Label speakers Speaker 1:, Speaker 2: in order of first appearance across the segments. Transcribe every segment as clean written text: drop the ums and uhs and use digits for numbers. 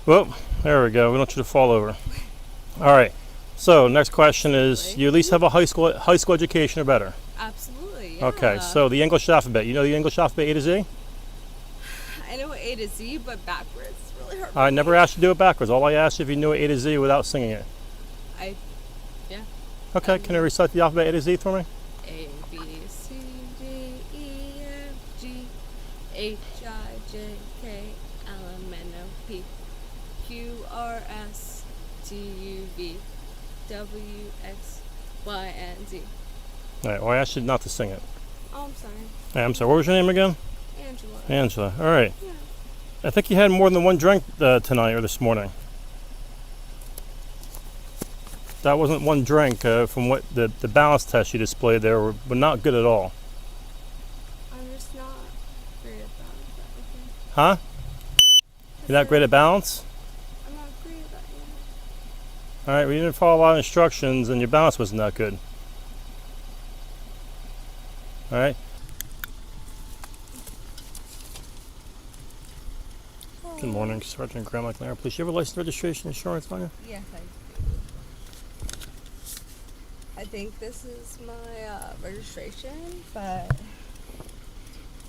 Speaker 1: Well, there we go. We don't want you to fall over. All right. So next question is: you at least have a high school education or better?
Speaker 2: Absolutely. Yeah.
Speaker 1: Okay. So the English alphabet. You know the English alphabet A to Z?
Speaker 2: I know A to Z, but backwards is really hard.
Speaker 1: I never asked you to do it backwards. All I asked you if you knew A to Z without singing it.
Speaker 2: Yeah.
Speaker 1: Okay. Can you recite the alphabet A to Z for me?
Speaker 2: A B C D E F G H I J K L M N O P Q R S T U V W X Y and Z.
Speaker 1: All right. Well, I asked you not to sing it.
Speaker 2: Oh, I'm sorry.
Speaker 1: Hey, I'm sorry. What was your name again?
Speaker 2: Angela.
Speaker 1: Angela. All right.
Speaker 2: Yeah.
Speaker 1: I think you had more than one drink tonight or this morning. That wasn't one drink from what the balance test you displayed there were not good at all.
Speaker 2: I'm just not great at that.
Speaker 1: Huh? You're not great at balance?
Speaker 2: I'm not great at that.
Speaker 1: All right, we didn't follow a lot of instructions and your balance wasn't that good. All right. Good morning, Sergeant Gramlich, Lambertville Police. You have a license, registration, insurance on you?
Speaker 2: Yes, I do. I think this is my registration, but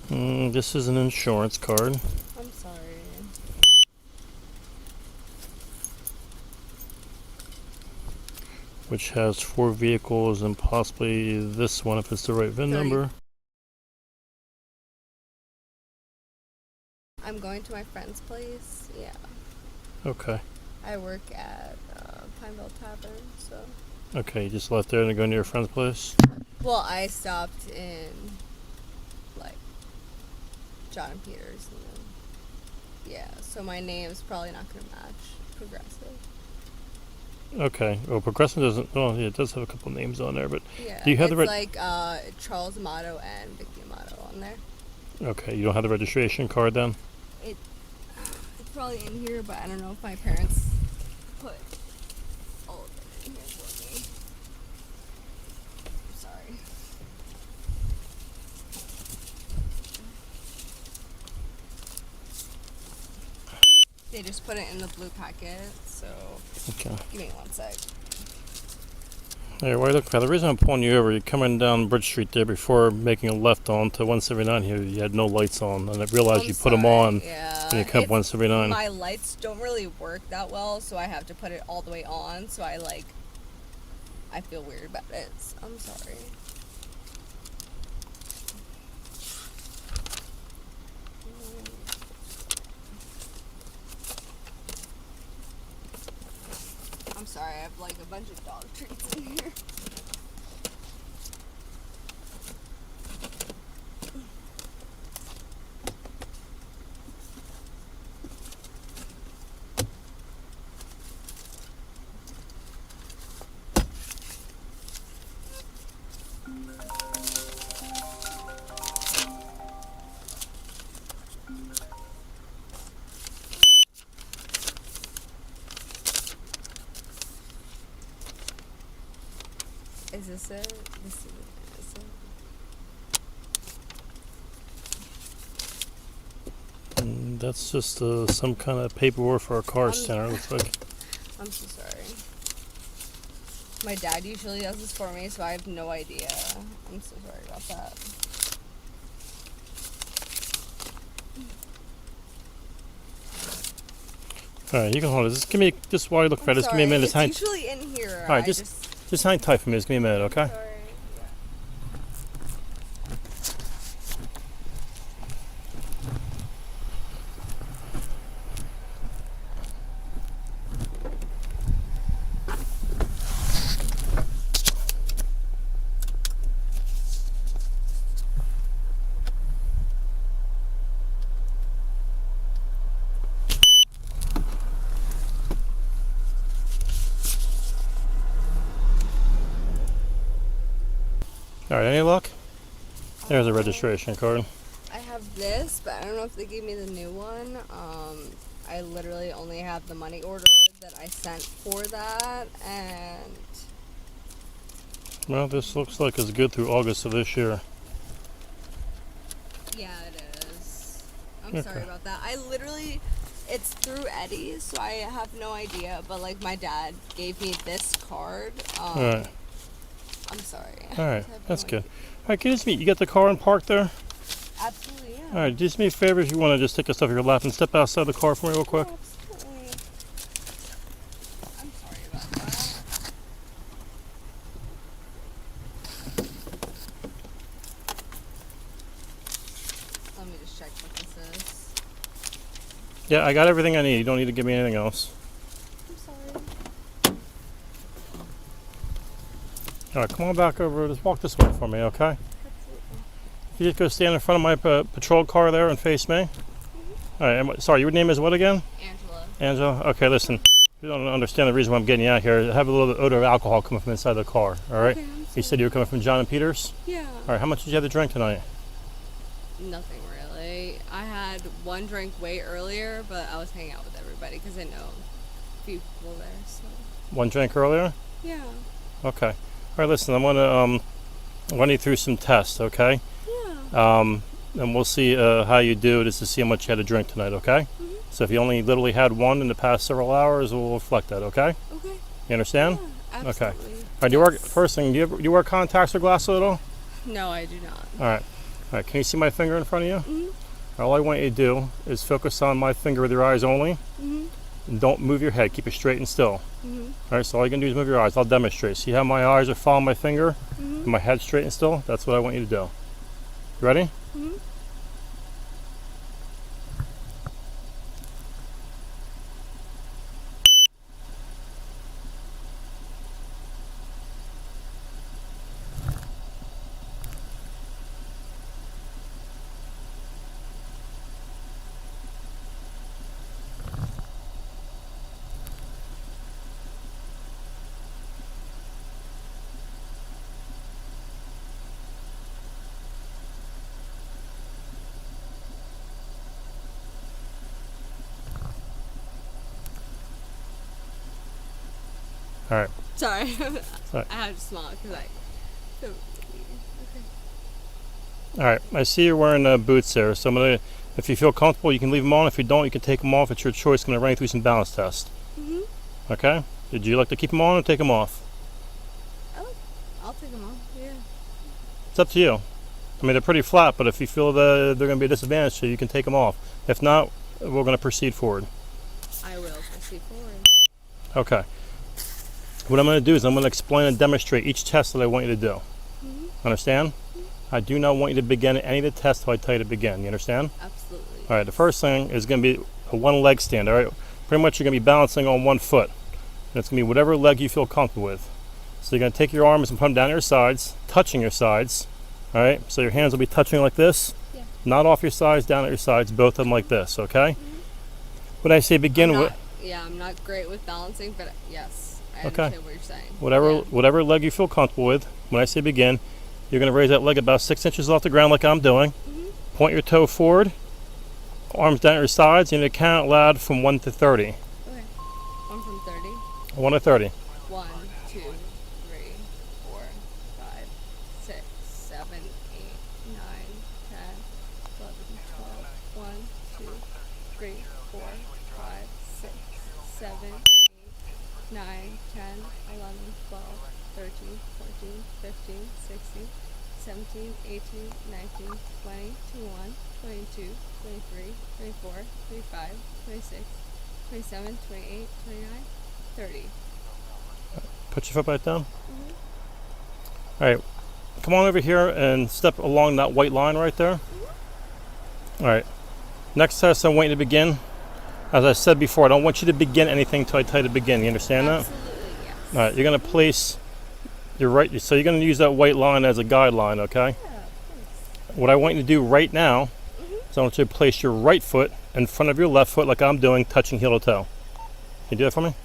Speaker 1: This is an insurance card.
Speaker 2: I'm sorry.
Speaker 1: Which has 4 vehicles and possibly this one if it's the right VIN number.
Speaker 2: I'm going to my friend's place. Yeah.
Speaker 1: Okay.
Speaker 2: I work at Pineville Tavern, so.
Speaker 1: Okay, you just left there and go to your friend's place?
Speaker 2: Well, I stopped in, like, John and Peters, and then, yeah. So my name's probably not going to match Progressive.
Speaker 1: Okay. Well, Progressive doesn't. Well, yeah, it does have a couple names on there, but
Speaker 2: Yeah.
Speaker 1: do you have
Speaker 2: it's
Speaker 1: the
Speaker 2: like Charles Amato and Vicky Amato on there.
Speaker 1: Okay, you don't have the registration card then?
Speaker 2: It's probably in here, but I don't know if my parents put all of it in here for me. I'm sorry. They just put it in the blue packet, so
Speaker 1: Okay.
Speaker 2: give me one sec.
Speaker 1: Hey, why look, the reason I'm pulling you over, you're coming down Bridge Street there before making a left on to 179 here. You had no lights on, and I realized you put them on when you come up 179.
Speaker 2: My lights don't really work that well, so I have to put it all the way on. So I feel weird about it. So I'm sorry. I'm sorry, I have like a bunch of dog treats in here. Is this it? This is it.
Speaker 1: That's just some kind of paperwork for a car center, looks like.
Speaker 2: I'm so sorry. My dad usually does this for me, so I have no idea. I'm so sorry about that.
Speaker 1: All right, you can hold it. Just while you look for it, just give me a minute.
Speaker 2: It's usually in here.
Speaker 1: All right, just hang tight for me. Just give me a minute, okay?
Speaker 2: Sorry.
Speaker 1: All right, any luck? There's a registration card.
Speaker 2: I have this, but I don't know if they gave me the new one. I literally only have the money order that I sent for that, and
Speaker 1: Well, this looks like it's good through August of this year.
Speaker 2: yeah, it is. I'm
Speaker 1: Okay.
Speaker 2: sorry about that. I literally It's through Eddie's, so I have no idea. But like my dad gave me this card.
Speaker 1: All right.
Speaker 2: I'm sorry.
Speaker 1: All right.
Speaker 2: I have
Speaker 1: That's
Speaker 2: no
Speaker 1: good.
Speaker 2: idea.
Speaker 1: All right. Can you just meet? You got the car in park there?
Speaker 2: Absolutely, yeah.
Speaker 1: All right. Just me a favor if you want to just take a stuff off your lap and step outside the car for me real quick.
Speaker 2: Oh, absolutely. I'm sorry about that. Let me just check what this is.
Speaker 1: Yeah, I got everything I need. You don't need to give me anything else.
Speaker 2: I'm sorry.
Speaker 1: All right. Come on back over. Just walk this way for me, okay?
Speaker 2: Absolutely.
Speaker 1: You just go stand in front of my patrol car there and face me. All right. Sorry, your name is what again?
Speaker 2: Angela.
Speaker 1: Angela? Okay, listen. You don't understand the reason why I'm getting you out here. I have a little bit odor of alcohol coming from inside the car, all right?
Speaker 2: Okay, I'm
Speaker 1: You said you were coming from John and Peter's?
Speaker 2: Yeah.
Speaker 1: All right, how much did you have to drink tonight?
Speaker 2: Nothing really. I had one drink way earlier, but I was hanging out with everybody because I know a few people there, so.
Speaker 1: One drink earlier?
Speaker 2: Yeah.
Speaker 1: Okay. All right, listen, I'm going to run you through some tests, okay?
Speaker 2: Yeah.
Speaker 1: And we'll see how you do just to see how much you had to drink tonight, okay?
Speaker 2: Mm-hmm.
Speaker 1: So if you only literally had one in the past several hours, we'll reflect that, okay?
Speaker 2: Okay.
Speaker 1: You understand?
Speaker 2: Yeah,
Speaker 1: Okay.
Speaker 2: absolutely.
Speaker 1: All right, do you wear, first thing, do you wear contacts or glasses at all?
Speaker 2: No, I do not.
Speaker 1: All right. All right, can you see my finger in front of you?
Speaker 2: Mm-hmm.
Speaker 1: All I want you to do is focus on my finger with your eyes only.
Speaker 2: Mm-hmm.
Speaker 1: And don't move your head. Keep it straight and still.
Speaker 2: Mm-hmm.
Speaker 1: All right, so all you can do is move your eyes. I'll demonstrate. See how my eyes are following my finger?
Speaker 2: Mm-hmm.
Speaker 1: And my head straight and still? That's what I want you to do. You ready?
Speaker 2: Mm-hmm.
Speaker 1: All right.
Speaker 2: Sorry.
Speaker 1: Sorry.
Speaker 2: I have to smile because okay.
Speaker 1: All right. I see you're wearing boots there. So I'm gonna, if you feel comfortable, you can leave them on. If you don't, you can take them off. It's your choice. I'm gonna run you through some balance tests.
Speaker 2: Mm-hmm.
Speaker 1: Okay. Did you like to keep them on or take them off?
Speaker 2: I'll take them off. Yeah.
Speaker 1: It's up to you. I mean, they're pretty flat, but if you feel that they're going to be a disadvantage, so you can take them off. If not, we're going to proceed forward.
Speaker 2: I will proceed forward.
Speaker 1: Okay. What I'm going to do is I'm going to explain and demonstrate each test that I want you to do.
Speaker 2: Mm-hmm.
Speaker 1: Understand? I do not want you to begin any of the tests till I tell you to begin. You understand?
Speaker 2: Absolutely.
Speaker 1: All right. The first thing is going to be a one-leg stand. All right. Pretty much you're going to be balancing on one foot. And it's going to be whatever leg you feel comfortable with. So you're going to take your arms and put them down your sides, touching your sides. All right, so your hands will be touching like this,
Speaker 2: Yeah.
Speaker 1: not off your sides, down at your sides, both of them like this, okay?
Speaker 2: Mm-hmm.
Speaker 1: When I say begin with,
Speaker 2: Yeah, I'm not great with balancing, but yes, I
Speaker 1: Okay.
Speaker 2: understand what you're saying.
Speaker 1: whatever leg you feel comfortable with, when I say begin, you're going to raise that leg about 6 inches off the ground like I'm doing.
Speaker 2: Mm-hmm.
Speaker 1: Point your toe forward, arms down at your sides, and you count out loud from 1 to 30.
Speaker 2: Okay. 1 from 30.
Speaker 1: 1 to 30.
Speaker 2: 1, 2, 3, 4, 5, 6, 7, 8, 9, 10, 11, 12. 1, 2, 3, 4, 5, 6, 7, 8, 9, 10, 11, 12, 13, 14, 15, 16, 17, 18, 19, 20, 21, 22, 23, 24, 25, 26, 27, 28, 29, 30.
Speaker 1: Put your foot back down.
Speaker 2: Mm-hmm.
Speaker 1: All right, come on over here and step along that white line right there. All right, next test I want you to begin. As I said before, I don't want you to begin anything until I tell you to begin. You understand that?
Speaker 2: Absolutely, yes.
Speaker 1: All right, you're going to place your right, so you're going to use that white line as a guideline, okay?
Speaker 2: Yeah, of course.
Speaker 1: What I want you to do right now is I want you to place your right foot in front of your left foot like I'm doing, touching heel to toe. Can you do that for me?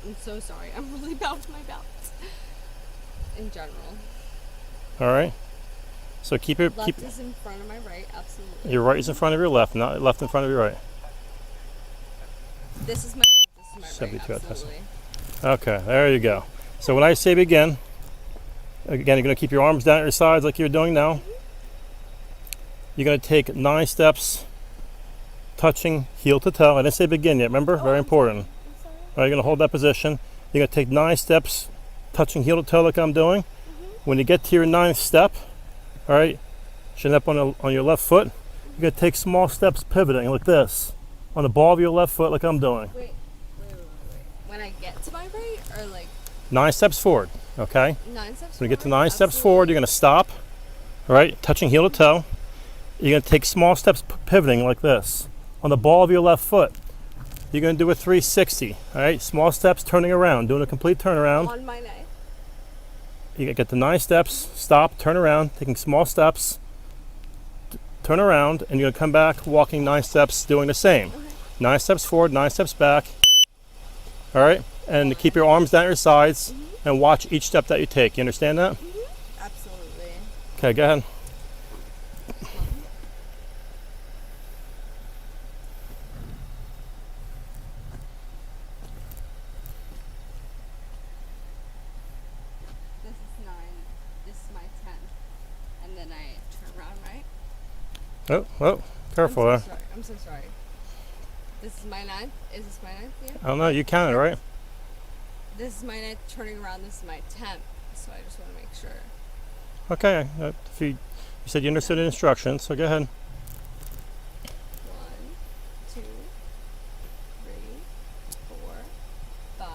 Speaker 2: I'm so sorry. I'm really bad with my balance. In general.
Speaker 1: All right. So keep it,
Speaker 2: Left is in front of my right, absolutely.
Speaker 1: your right is in front of your left, not left in front of your right.
Speaker 2: This is my left, this is my
Speaker 1: 72
Speaker 2: right,
Speaker 1: out, that's
Speaker 2: absolutely.
Speaker 1: Okay, there you go. So when I say begin, again, you're going to keep your arms down at your sides like you're doing now. You're going to take 9 steps touching heel to toe. I didn't say begin yet, remember? Very important.
Speaker 2: I'm sorry.
Speaker 1: All right, you're going to hold that position. You're going to take 9 steps, touching heel to toe like I'm doing. When you get to your 9th step, all right, should end up on your left foot. You're going to take small steps pivoting like this on the ball of your left foot like I'm doing.
Speaker 2: Wait. When I get to my right, or like
Speaker 1: 9 steps forward, okay?
Speaker 2: 9 steps
Speaker 1: When you get to
Speaker 2: forward?
Speaker 1: 9 steps forward, you're going to stop, all right, touching heel to toe. You're going to take small steps pivoting like this on the ball of your left foot. You're going to do a 360, all right? Small steps turning around, doing a complete turnaround.
Speaker 2: On my knife.
Speaker 1: You get the 9 steps, stop, turn around, taking small steps, turn around, and you're going to come back walking 9 steps, doing the same.
Speaker 2: Okay.
Speaker 1: 9 steps forward, 9 steps back. All right? And keep your arms down your sides and watch each step that you take. You understand that?
Speaker 2: Absolutely.
Speaker 1: Okay, go ahead.
Speaker 2: This is 9. This is my 10th. And then I turn around, right?
Speaker 1: Oh, careful there.
Speaker 2: I'm so sorry. This is my 9th. Is this my 9th? Yeah.
Speaker 1: I don't know, you counted, right?
Speaker 2: This is my 9th. Turning around. This is my 10th. So I just want to make sure.
Speaker 1: Okay, if you said you understood the instructions, so go ahead.
Speaker 2: 1, 2, 3, 4, 5,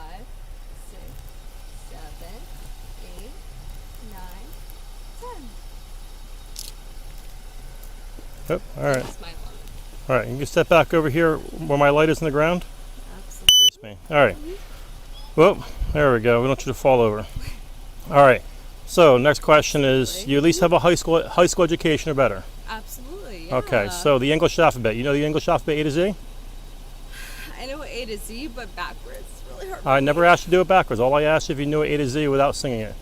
Speaker 2: 6, 7, 8, 9, 10.
Speaker 1: Oh, all right.
Speaker 2: That's my 11th.
Speaker 1: All right, you can step back over here where my light is in the ground.
Speaker 2: Absolutely.
Speaker 1: Face me. All right. Well, there we go. We don't want you to fall over. All right. So next question is: you at least have a high school education or better?
Speaker 2: Absolutely. Yeah.
Speaker 1: Okay. So the English alphabet. You know the English alphabet A to Z?
Speaker 2: I know A to Z, but backwards is really hard.
Speaker 1: I never asked you to do it backwards. All I asked you if you knew A to Z without singing it.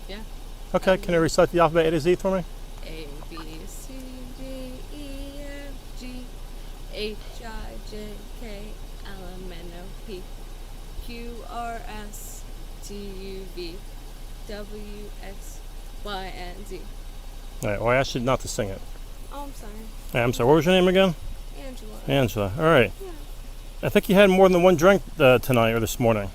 Speaker 2: Yeah.
Speaker 1: Okay. Can you recite the alphabet A to Z for me?
Speaker 2: A B C D E F G H I J K L M N O P Q R S T U V W X Y and Z.
Speaker 1: All right. Well, I asked you not to sing it.
Speaker 2: Oh, I'm sorry.
Speaker 1: Hey, I'm sorry. What was your name again?
Speaker 2: Angela.
Speaker 1: Angela. All right.
Speaker 2: Yeah.
Speaker 1: I think you had more than one drink tonight or this morning.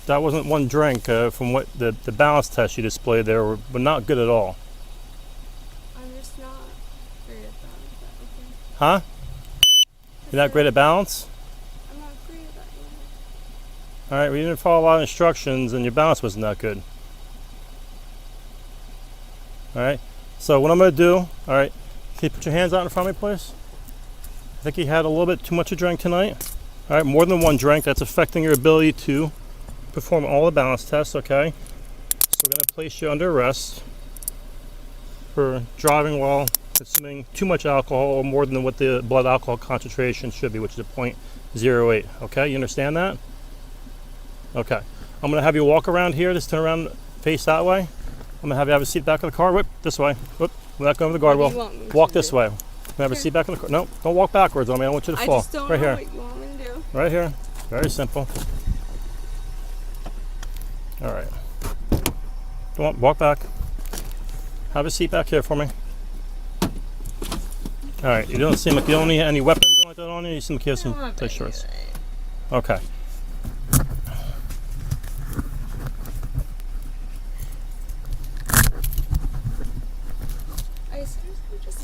Speaker 1: That wasn't one drink from what the balance test you displayed there were not good at all.
Speaker 2: I'm just not great at that, but okay.
Speaker 1: Huh? You're not great at balance?
Speaker 2: I'm not great at that either.
Speaker 1: All right, well, you didn't follow a lot of instructions and your balance wasn't that good. All right, so what I'm going to do, all right, can you put your hands out in front of me, please? I think you had a little bit too much to drink tonight. All right, more than one drink. That's affecting your ability to perform all the balance tests, okay? So we're going to place you under arrest for driving while consuming too much alcohol or more than what the blood alcohol concentration should be, which is a 0.08, okay? You understand that? Okay. I'm going to have you walk around here, just turn around, face that way. I'm going to have you have a seat back of the car. Whip, this way. Whip, we're not going over the
Speaker 2: What do you
Speaker 1: guardrail.
Speaker 2: want me to
Speaker 1: Walk
Speaker 2: do?
Speaker 1: this way. I'm going to have a seat back in the car. No, don't walk backwards on me. I don't want you to
Speaker 2: I
Speaker 1: fall.
Speaker 2: just don't
Speaker 1: Right
Speaker 2: know
Speaker 1: here.
Speaker 2: what you want me to do.
Speaker 1: Right here. Very simple. All right. Come on, walk back. Have a seat back here for me. All right. You don't seem like you don't need any weapons or like that on you. You seem like you have some tight shorts. Okay.
Speaker 2: I seriously just.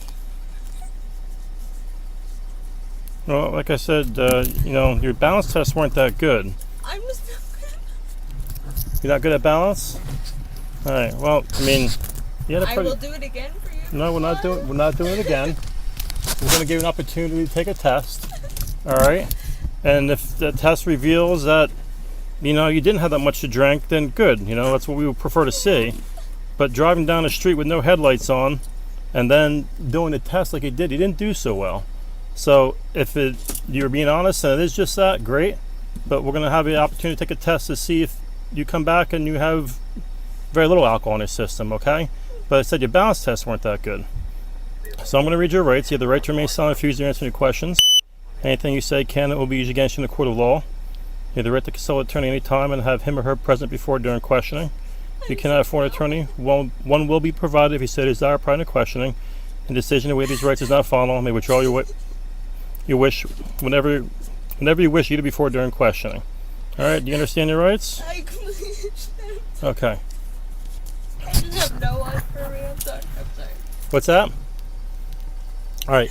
Speaker 1: Well, like I said, your balance tests weren't that good.
Speaker 2: I'm just not good.
Speaker 1: You're not good at balance? All right. Well, I mean, you had a
Speaker 2: I
Speaker 1: pretty.
Speaker 2: will do it again for you.
Speaker 1: No, we're not doing it again. We're going to give you an opportunity to take a test. All right. And if the test reveals that, you didn't have that much to drink, then good. That's what we would prefer to see. But driving down the street with no headlights on and then doing the test like you didn't do so well. So if you're being honest and it is just that, great. But we're going to have the opportunity to take a test to see if you come back and you have very little alcohol in your system, okay? But I said your balance tests weren't that good. So I'm going to read your rights. You have the right to remain silent if you refuse to answer any questions. Anything you say can and will be used against you in the court of law. You have the right to consult an attorney any time and have him or her present before during questioning. If you cannot afford an attorney, one will be provided if you say desire prior to questioning. and decision to waive these rights is not final, may withdraw your wish whenever you wish, either before or during questioning. All right, do you understand your rights?
Speaker 2: I completely understand.
Speaker 1: Okay.
Speaker 2: I just have no one for me. I'm sorry.
Speaker 1: What's that? All right.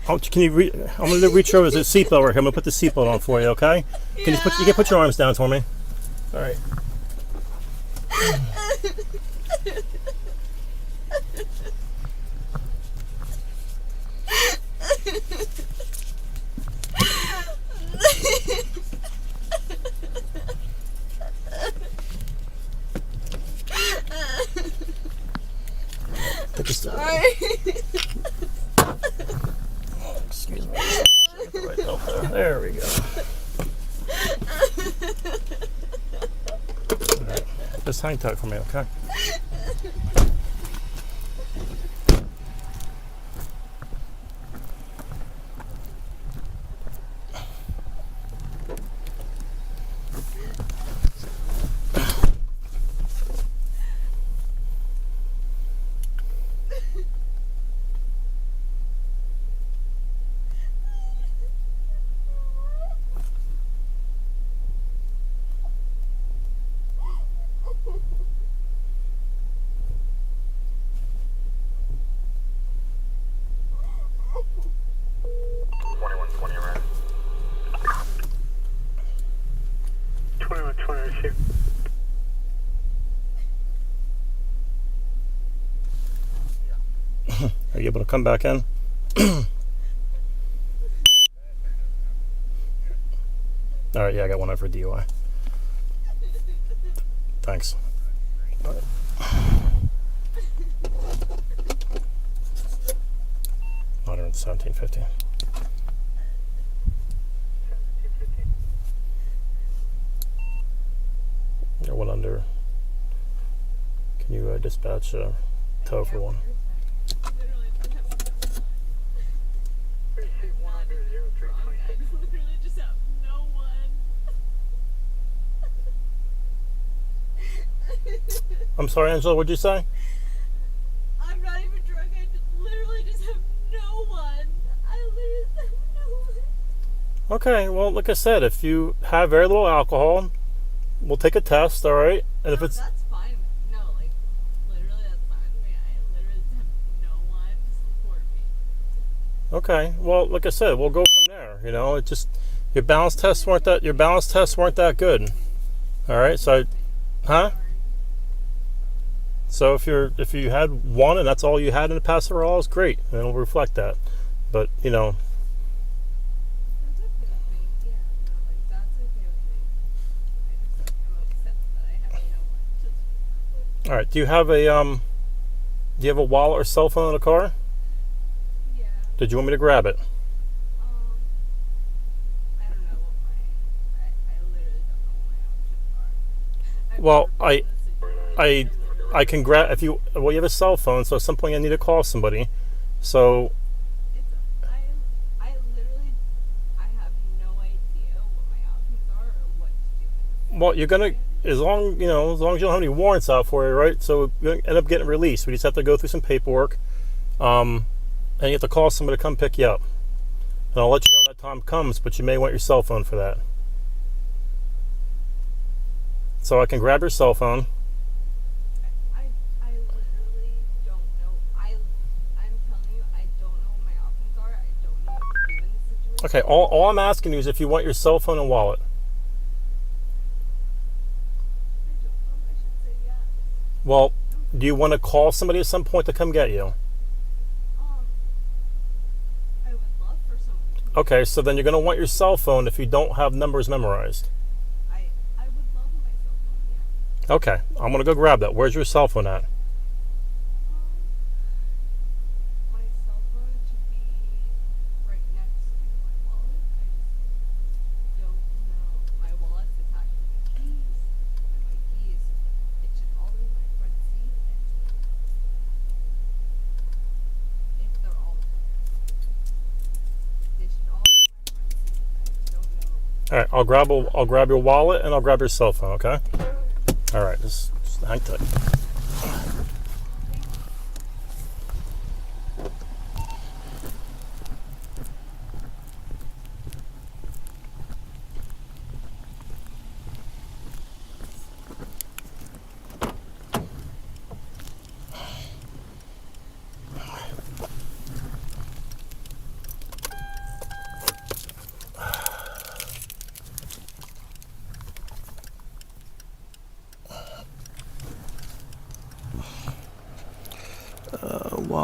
Speaker 1: I'm going to reach over. There's a seatbelt right here. I'm going to put the seatbelt on for you, okay? Can you put your arms down for me? All right.
Speaker 2: Sorry.
Speaker 1: Oh, excuse me. Right over there we go. All right. Just hang tight for me, okay? Are you able to come back in? All right, yeah, I got one over DUI. Thanks. All right. 117.50. You're one under. Can you dispatch a tow for one? I'm sorry, Angela, what'd you say?
Speaker 2: I'm not even drunk. I literally just have no one. I literally have no one.
Speaker 1: Okay, well, like I said, if you have very little alcohol, we'll take a test, all right? And if it's...
Speaker 2: That's fine. No, like, literally that's fine with me. I literally just have no one to support me.
Speaker 1: Okay, well, like I said, we'll go from there, you know? It just... Your balance tests weren't that good. All right, so huh? So if you had one and that's all you had in the past overall, is great, and it'll reflect that. But you know,
Speaker 2: That's okay with me. Yeah, no, like that's okay with me. I just I'm upset that I have no one to.
Speaker 1: all right. Do you have a wallet or cell phone in the car?
Speaker 2: Yeah.
Speaker 1: Did you want me to grab it?
Speaker 2: I don't know what I literally don't know what my options are.
Speaker 1: Well, I can grab if you. Well, you have a cell phone, so at some point I need to call somebody. So
Speaker 2: I literally have no idea what my options are or what to do.
Speaker 1: well, you're gonna as long as you don't have any warrants out for you, right? So you're gonna end up getting released. We just have to go through some paperwork, and you have to call somebody to come pick you up. And I'll let you know when that time comes, but you may want your cell phone for that. So I can grab your cell phone.
Speaker 2: I literally don't know. I'm telling you, I don't know what my options are. I don't know what to do in this situation.
Speaker 1: Okay, all I'm asking you is if you want your cell phone and wallet.
Speaker 2: I don't know. I should say yes.
Speaker 1: Well, do you want to call somebody at some point to come get you?
Speaker 2: I would love for someone to.
Speaker 1: Okay, so then you're going to want your cell phone if you don't have numbers memorized.
Speaker 2: I would love my cell phone. Yeah.
Speaker 1: Okay, I'm going to go grab that. Where's your cell phone at?
Speaker 2: My cell phone should be right next to my wallet. I just don't know. My wallet's attached to my keys. And my keys, it should all be in my front seat. If they're all they should all be in my front seat. I just don't know.
Speaker 1: All right, I'll grab your wallet and I'll grab your cell phone, okay? All right, just hang tight.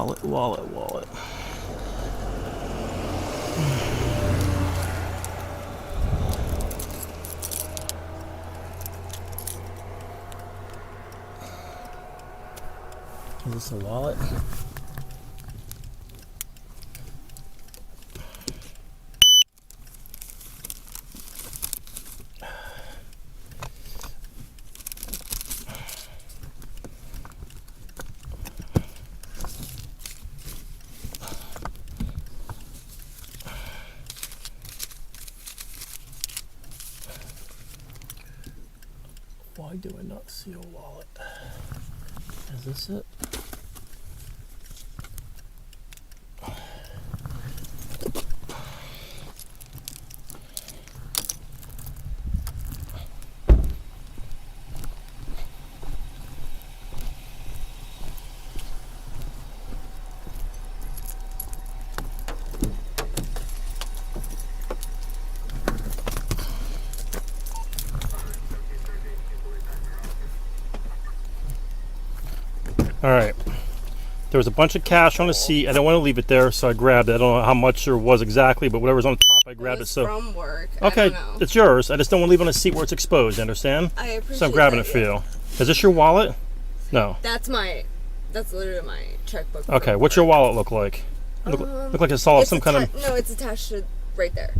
Speaker 1: wallet, wallet, wallet. Is this a wallet? Why do I not see a wallet? Is this it? All right. There was a bunch of cash on the seat. I didn't want to leave it there, so I grabbed it. I don't know how much there was exactly, but whatever's on the top, I grabbed it. So
Speaker 2: from work.
Speaker 1: okay,
Speaker 2: I don't know.
Speaker 1: it's yours. I just don't want to leave it on a seat where it's exposed. You understand?
Speaker 2: I appreciate
Speaker 1: So I'm grabbing
Speaker 2: that,
Speaker 1: it for you. Is this your wallet? No.
Speaker 2: That's literally my checkbook.
Speaker 1: Okay. What's your wallet look like? Look like it's all some kind of.
Speaker 2: No, it's attached to right there.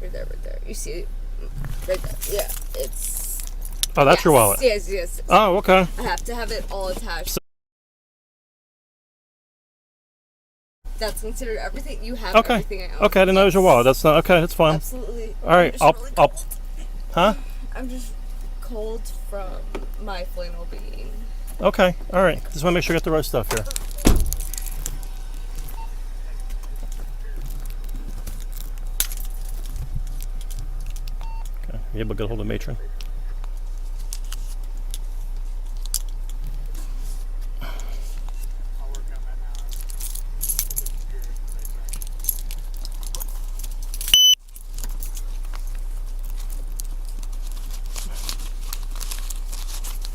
Speaker 2: Right there. You see it? Right there. Yeah, it's.
Speaker 1: Oh, that's your wallet.
Speaker 2: Yes.
Speaker 1: Oh, okay.
Speaker 2: I have to have it all attached. That's considered everything. You have
Speaker 1: Okay.
Speaker 2: everything I own.
Speaker 1: Okay, I didn't know it was your wallet. That's not okay. That's fine.
Speaker 2: Absolutely.
Speaker 1: All right. Huh?
Speaker 2: I'm just cold from my flannel being.
Speaker 1: Okay. All right. Just want to make sure I got the right stuff here. Okay. You able to get a hold of the matron?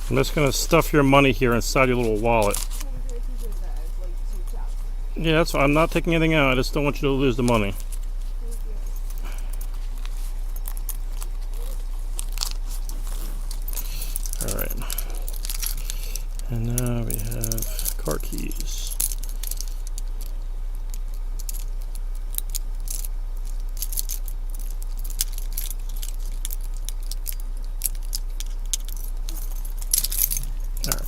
Speaker 1: I'm just going to stuff your money here inside your little wallet. Yeah, that's fine. I'm not taking anything out. I just don't want you to lose the money. All right. And now we have car keys. All right.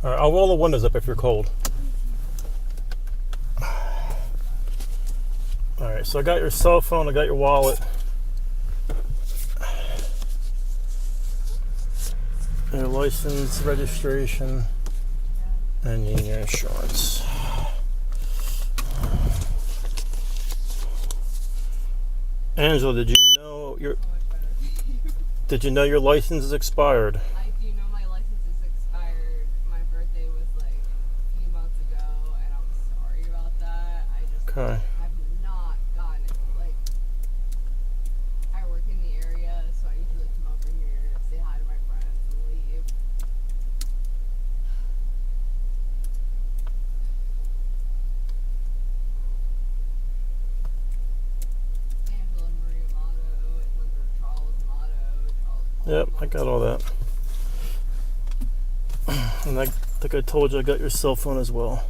Speaker 1: All right, I'll roll the windows up if you're cold. All right, so I got your cell phone, I got your wallet. Your license, registration, and your insurance. Angela, did you know your license is expired?
Speaker 2: I do know my license is expired. My birthday was like a few months ago, and I'm sorry about that. I just
Speaker 1: Okay.
Speaker 2: have not gotten it. Like, I work in the area, so I usually come over here, say hi to my friends, and leave. Angela Amato, it's under Charles Amato.
Speaker 1: Yep, I got all that. And I think I told you I got your cell phone as well.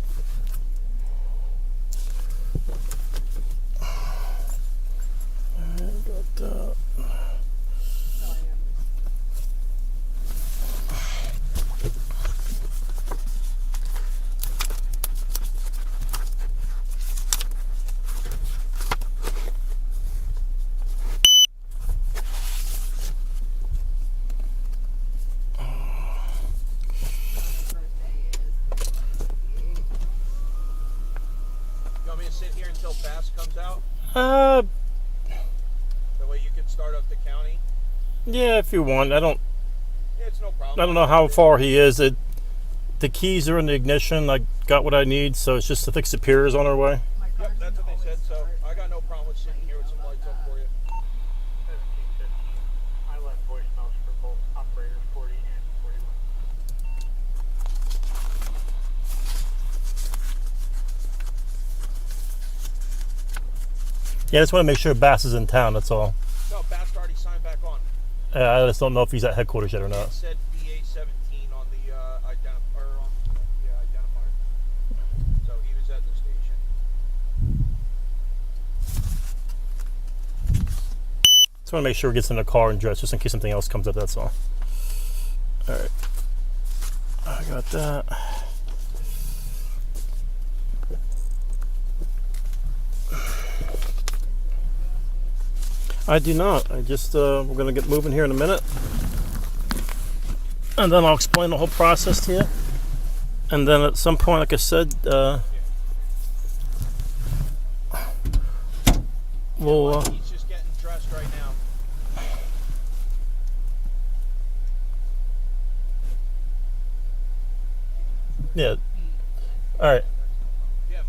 Speaker 3: until Bass comes out?
Speaker 1: Uh,
Speaker 3: That way you can start up the county?
Speaker 1: yeah, if you want.
Speaker 3: Yeah, it's no problem.
Speaker 1: I don't know how far he is. The keys are in the ignition. I got what I need, so it's just I think Superior's on our way.
Speaker 3: Yep, that's what they said, so I got no problem with sitting here with some lights on for you.
Speaker 4: 1715. I left voicemails for both operator 40 and 41.
Speaker 1: Yeah, I just want to make sure Bass is in town. That's all.
Speaker 3: No, Bass already signed back on.
Speaker 1: I just don't know if he's at headquarters yet or
Speaker 3: It
Speaker 1: not.
Speaker 3: said BA-17 on the identifier. So he was at the station.
Speaker 1: Just want to make sure he gets in the car and dressed, just in case something else comes up. That's all. All right, I got that. I do not. I just we're gonna get moving here in a minute, and then I'll explain the whole process to you. And then at some point, like I said, we'll.
Speaker 3: He's just getting dressed right now.
Speaker 1: Yeah. All right.
Speaker 3: Yeah.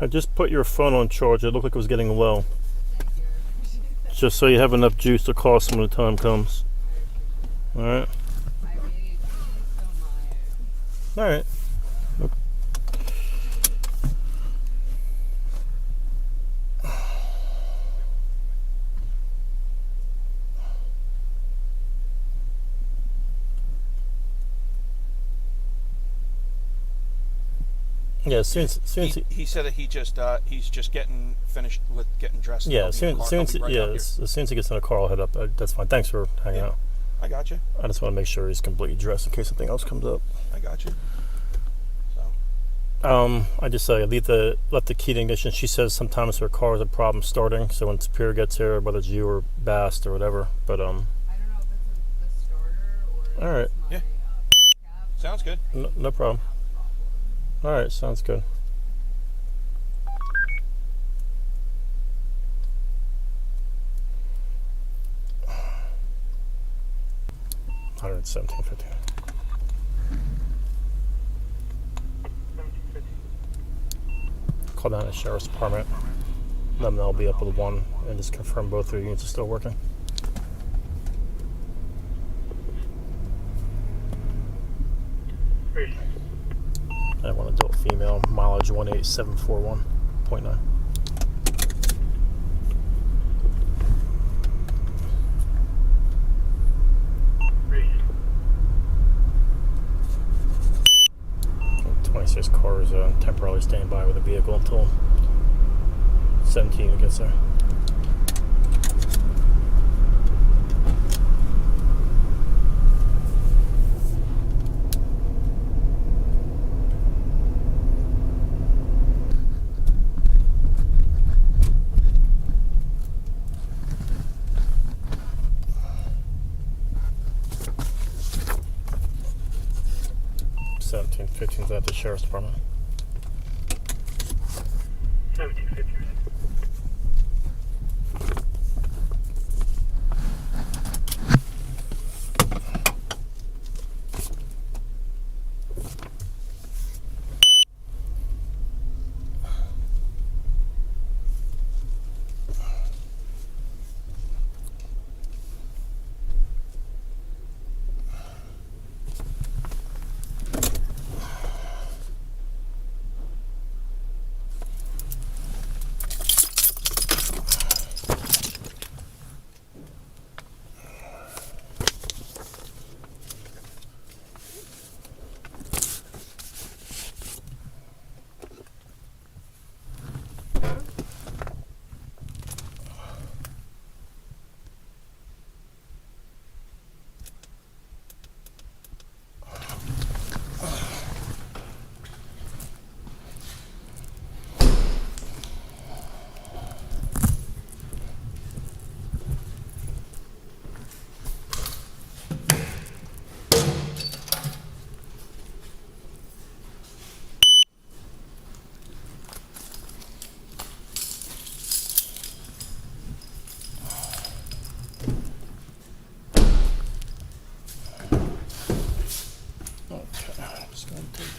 Speaker 1: I just put your phone on charge. It looked like it was getting low. Just so you have enough juice to call us when the time comes. All right. All right. Yeah, as soon as
Speaker 3: He said that he's just getting finished with getting dressed.
Speaker 1: yeah, as soon as he gets in the car, I'll head up. That's fine. Thanks for hanging out.
Speaker 3: I got you.
Speaker 1: I just want to make sure he's completely dressed in case something else comes up.
Speaker 3: I got you. So.
Speaker 1: I just say left the key in ignition. She says sometimes her car has a problem starting, so when Superior gets here, whether it's you or Bast or whatever, but
Speaker 2: I don't know if it's the starter or.
Speaker 1: All right.
Speaker 3: Yeah. Sounds good.
Speaker 1: No problem. All right, sounds good. $117.50.
Speaker 4: 1715.
Speaker 1: Call down to the Sheriff's Department. Let them know I'll be up with one and just confirm both their units are still working.
Speaker 4: Appreciate it.
Speaker 1: I have one adult female, mileage 18741.9.
Speaker 4: Appreciate it.
Speaker 1: 26 cars temporarily staying by with the vehicle until 17 gets there. $17.15 at the Sheriff's Department.
Speaker 4: 1715.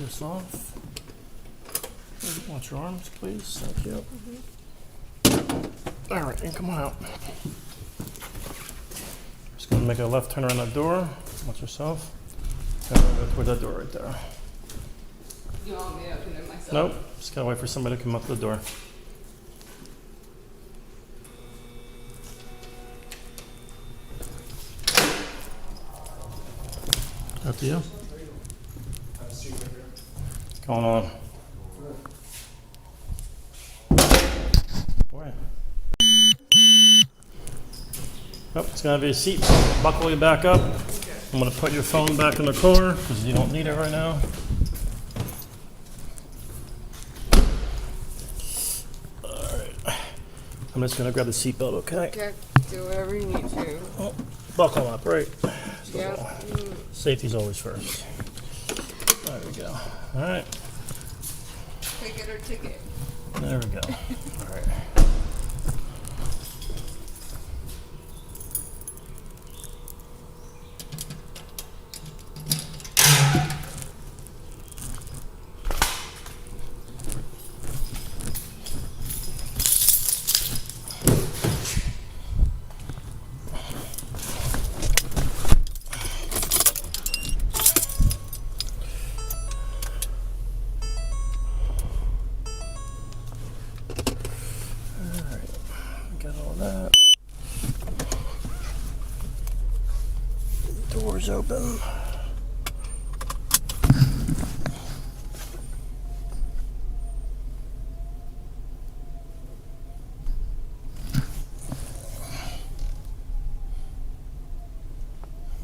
Speaker 1: this off. Watch your arms, please. Thank you. All right, and come on out. Just gonna make a left turn around that door. Watch yourself. And we'll go toward that door right there.
Speaker 2: You want me to open it myself?
Speaker 1: Nope. Just gotta wait for somebody to come up the door. Up to you. What's going on? Boy. Oh, it's gonna be a seat. Buckle you back up. I'm gonna put your phone back in the car because you don't need it right now. Alright. I'm just gonna grab the seatbelt, okay?
Speaker 2: Okay, do whatever you need to.
Speaker 1: Oh, buckle up, right?
Speaker 2: Yep.
Speaker 1: Safety's always first. There we go. Alright.
Speaker 2: Ticket or ticket.
Speaker 1: There we go. Alright. Got all that. Doors open.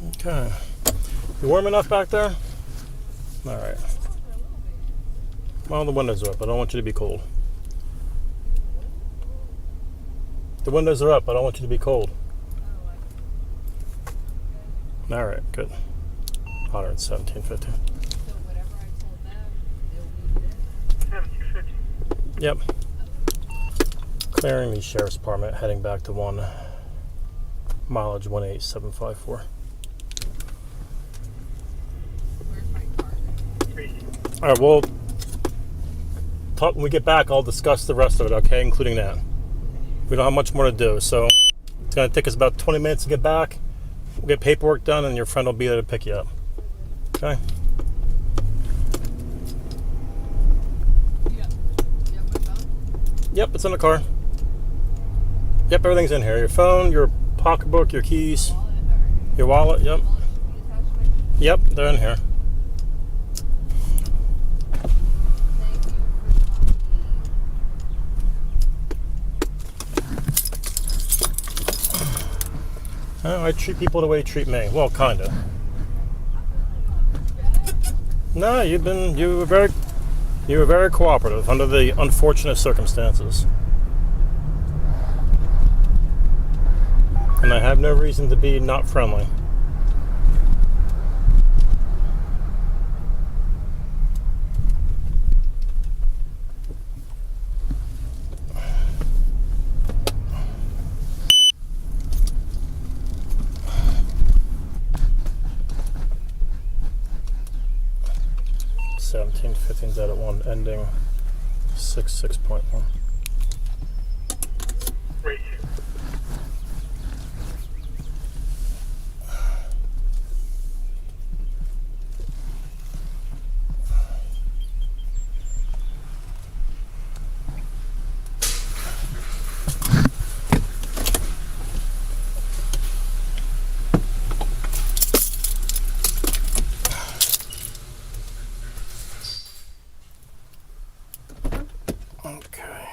Speaker 1: Okay. You warm enough back there? All right. Well, the windows are up. I don't want you to be cold. The windows are up. I don't want you to be cold. All right, good. 117.50.
Speaker 2: So whatever I told them, they'll leave it.
Speaker 4: 1750.
Speaker 1: Yep. Clearing the sheriff's department, heading back to 1 mileage 18754.
Speaker 2: Where's my car?
Speaker 1: All right, well, when we get back, I'll discuss the rest of it, okay, including that. We don't have much more to do, so it's going to take us about 20 minutes to get back. We'll get paperwork done, and your friend will be there to pick you up. Okay?
Speaker 2: You have my phone?
Speaker 1: Yep, it's in the car. Yep, everything's in here. Your phone, your pocketbook, your keys,
Speaker 2: Wallet? Alright.
Speaker 1: your wallet, yep.
Speaker 2: Wallet should be attached to my phone?
Speaker 1: Yep, they're in here.
Speaker 2: Thank you for
Speaker 1: I treat people the way you treat me. Well, kinda. No, you were very cooperative under the unfortunate circumstances. And I have no reason to be not friendly. .15's out at 1, ending 66.1.
Speaker 4: Right here.
Speaker 1: Okay.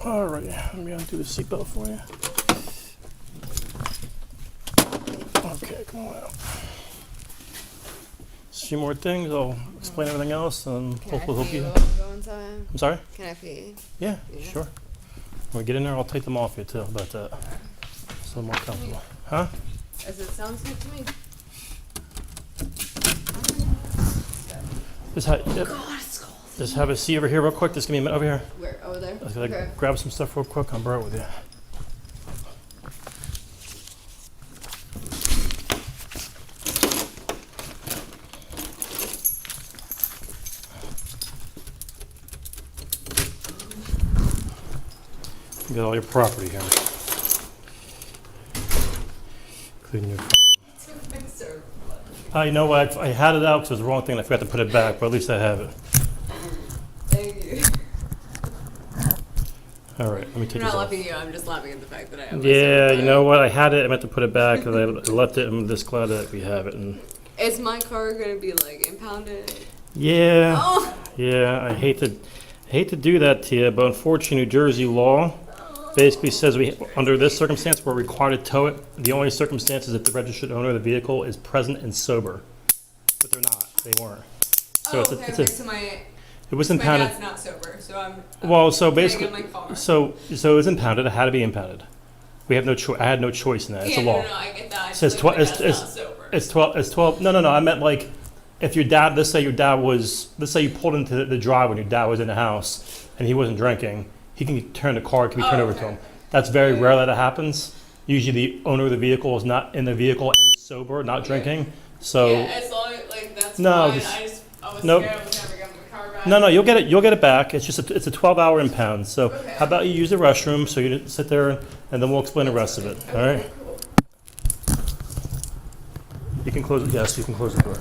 Speaker 1: All right, let me undo the seatbelt for you. Okay, come on out. A few more things. I'll explain everything else, and hopefully help you.
Speaker 2: Go inside?
Speaker 1: I'm sorry?
Speaker 2: Can I pee?
Speaker 1: Yeah, sure. When we get in there, I'll take them off you too. How about that? So more comfortable. Huh?
Speaker 2: As it sounds good to me.
Speaker 1: Just have,
Speaker 2: God, it's cold.
Speaker 1: just have a seat over here real quick. Just give me a minute over here.
Speaker 2: Where? Over there?
Speaker 1: I was gonna grab some stuff real quick. I'll be right with you. You got all your property here. Including your phone. You know what? I had it out because it was the wrong thing. I forgot to put it back, but at least I have it.
Speaker 2: Thank you.
Speaker 1: All right, let me take
Speaker 2: I'm
Speaker 1: this
Speaker 2: not
Speaker 1: off.
Speaker 2: laughing at you. I'm just laughing at the fact that I have.
Speaker 1: Yeah, you know what? I had it. I meant to put it back because I left it. I'm just glad that we have it. And
Speaker 2: Is my car gonna be like impounded?
Speaker 1: yeah,
Speaker 2: Oh.
Speaker 1: yeah. I hate to do that to you, but unfortunately, New Jersey law basically says we, under this circumstance, we're required to tow it. The only circumstance is if the registered owner of the vehicle is present and sober, but they're not. They weren't. So
Speaker 2: So my
Speaker 1: it was
Speaker 2: my
Speaker 1: impounded.
Speaker 2: dad's not sober, so I'm.
Speaker 1: Well, so
Speaker 2: can I
Speaker 1: basically,
Speaker 2: get my car?
Speaker 1: so it was impounded. It had to be impounded. We have no choice. I had no choice in that. It's a law.
Speaker 2: No, I get that.
Speaker 1: It says
Speaker 2: my dad's
Speaker 1: it's
Speaker 2: not sober.
Speaker 1: it's 12. It's 12. No. I meant like if your dad. Let's say you pulled into the drive when your dad was in the house and he wasn't drinking. He can turn the car. It can be turned over to him. That's very rare that it happens. Usually, the owner of the vehicle is not in the vehicle and sober, not drinking. So
Speaker 2: Yeah, as long as like that's
Speaker 1: No,
Speaker 2: fine.
Speaker 1: just-
Speaker 2: I was
Speaker 1: nope.
Speaker 2: scared I was never getting my car back.
Speaker 1: no, you'll get it. You'll get it back. It's just it's a 12-hour impound. So
Speaker 2: Okay.
Speaker 1: how about you use the restroom so you didn't sit there and then we'll explain the rest of it. All right. You can close it. Yes, you can close the door.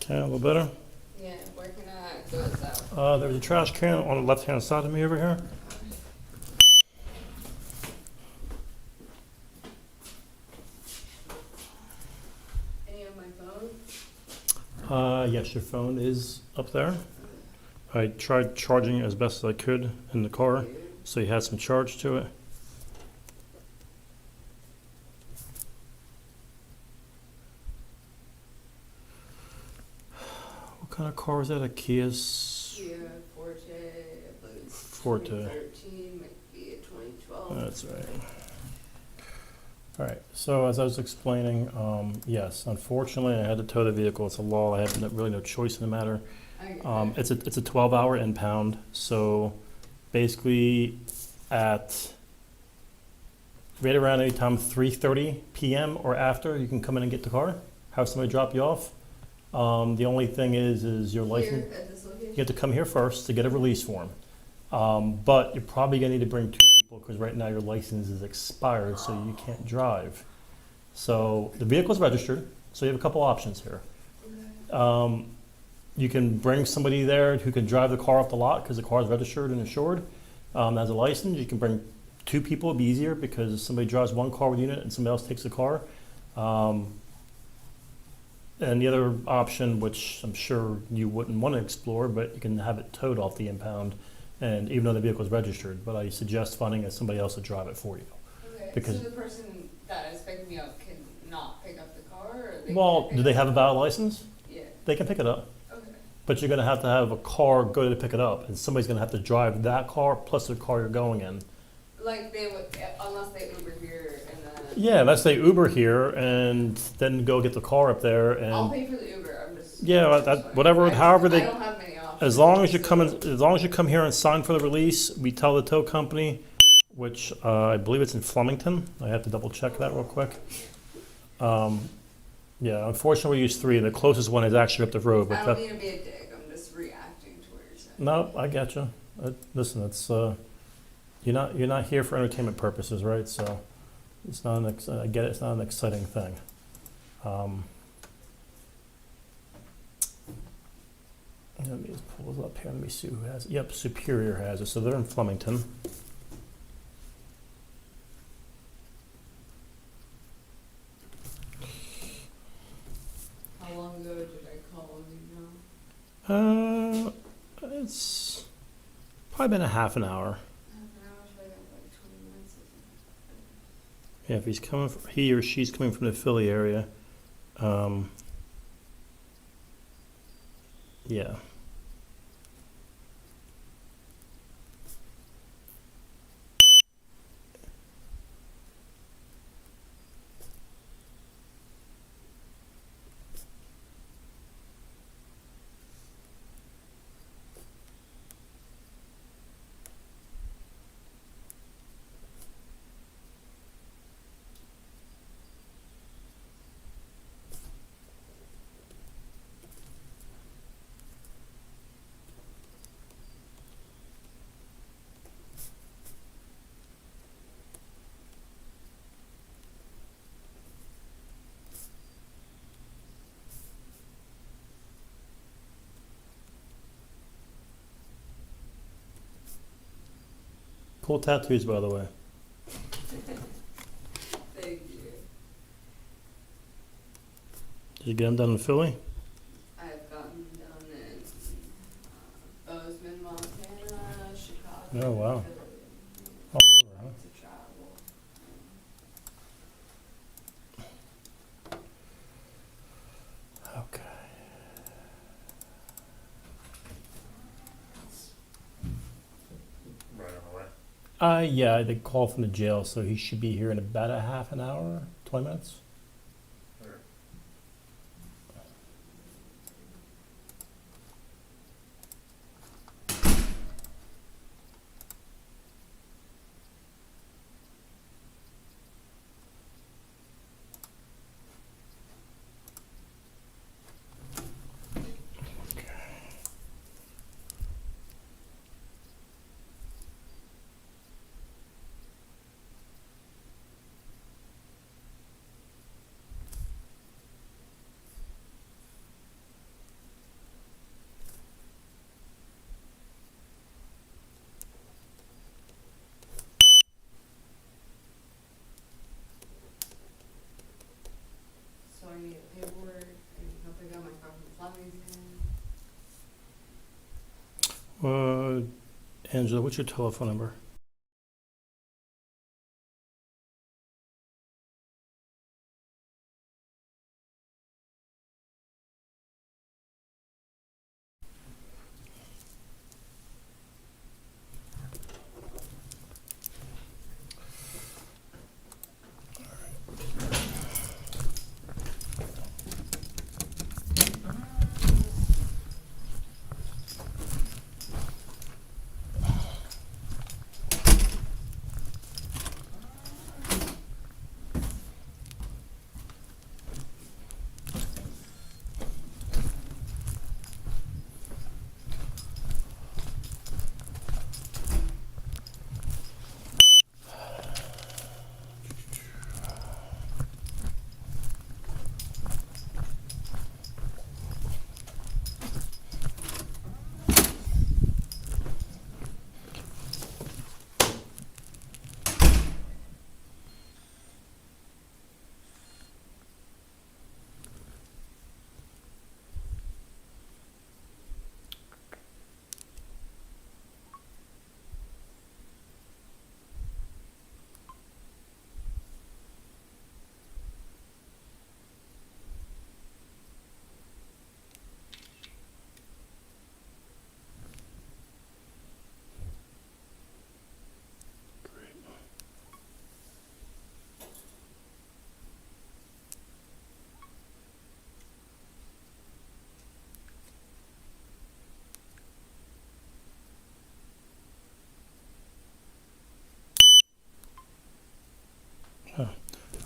Speaker 1: Okay, a little better.
Speaker 2: Yeah, where can I do it out?
Speaker 1: There's a trash can on the left-hand side of me over here.
Speaker 2: Any of my phone?
Speaker 1: Yes, your phone is up there. I tried charging it as best as I could in the car, so you had some charge to it. What kind of car is that? A Kia?
Speaker 2: Kia Forte, I believe it's
Speaker 1: Forte.
Speaker 2: 2013, might be a 2012.
Speaker 1: That's right. All right, so as I was explaining, yes, unfortunately, I had to tow the vehicle. It's a law. I have really no choice in the matter. It's a 12-hour impound, so basically at right around any time 3:30 p.m. or after, you can come in and get the car, have somebody drop you off. The only thing is your license.
Speaker 2: Here at this location?
Speaker 1: You have to come here first to get a release form. But you're probably gonna need to bring 2 people because right now your license is expired, so you can't drive. So the vehicle's registered, so you have a couple options here.
Speaker 2: Okay.
Speaker 1: You can bring somebody there who can drive the car off the lot because the car is registered and insured, has a license. You can bring 2 people, it'd be easier because somebody drives one car with unit and somebody else takes the car. And the other option, which I'm sure you wouldn't want to explore, but you can have it towed off the impound, and even though the vehicle is registered, but I suggest finding somebody else to drive it for you.
Speaker 2: Okay,
Speaker 1: Because-
Speaker 2: so the person that is picking me up can not pick up the car, or they
Speaker 1: Well,
Speaker 2: can pick
Speaker 1: do they
Speaker 2: up-
Speaker 1: have a valid license?
Speaker 2: Yeah,
Speaker 1: They can pick it up,
Speaker 2: okay.
Speaker 1: but you're gonna have to have a car go to pick it up, and somebody's gonna have to drive that car plus the car you're going in.
Speaker 2: Like they would, unless they Uber here and then.
Speaker 1: Yeah, let's say Uber here and then go get the car up there
Speaker 2: I'll
Speaker 1: and,
Speaker 2: pay for the Uber, I'm just.
Speaker 1: yeah, whatever, however they,
Speaker 2: I don't have many options.
Speaker 1: as long as you come here and sign for the release, we tell the tow company, which I believe it's in Flemington. I have to double check that real quick. Yeah, unfortunately we use 3. The closest one is actually up the road, but
Speaker 2: I
Speaker 1: that,
Speaker 2: don't mean to be a dick, I'm just reacting to what you're saying.
Speaker 1: no, I get you. Listen, it's you're not here for entertainment purposes, right? So it's not I get it. It's not an exciting thing. Let me just pull this up here. Let me see who has it. Yep, Superior has it. So they're in Flemington.
Speaker 2: How long ago did I call, you know?
Speaker 1: It's probably been a half an hour.
Speaker 2: Half an hour, so I got like 20 minutes.
Speaker 1: Yeah, if he's coming, he or she's coming from the Philly area. Yeah. Cool tattoos, by the way.
Speaker 2: Thank you.
Speaker 1: Did you get them done in Philly?
Speaker 2: I've gotten done in Bozeman, Montana, Chicago.
Speaker 1: Oh, wow.
Speaker 2: Philly.
Speaker 1: All over, huh?
Speaker 2: To travel.
Speaker 1: Okay.
Speaker 5: Right on the way.
Speaker 1: Yeah, they called from the jail, so he should be here in about a half an hour, 20 minutes.
Speaker 5: Or
Speaker 2: So I need paperwork and a I got my car from Flemington.
Speaker 1: Angela, what's your telephone number?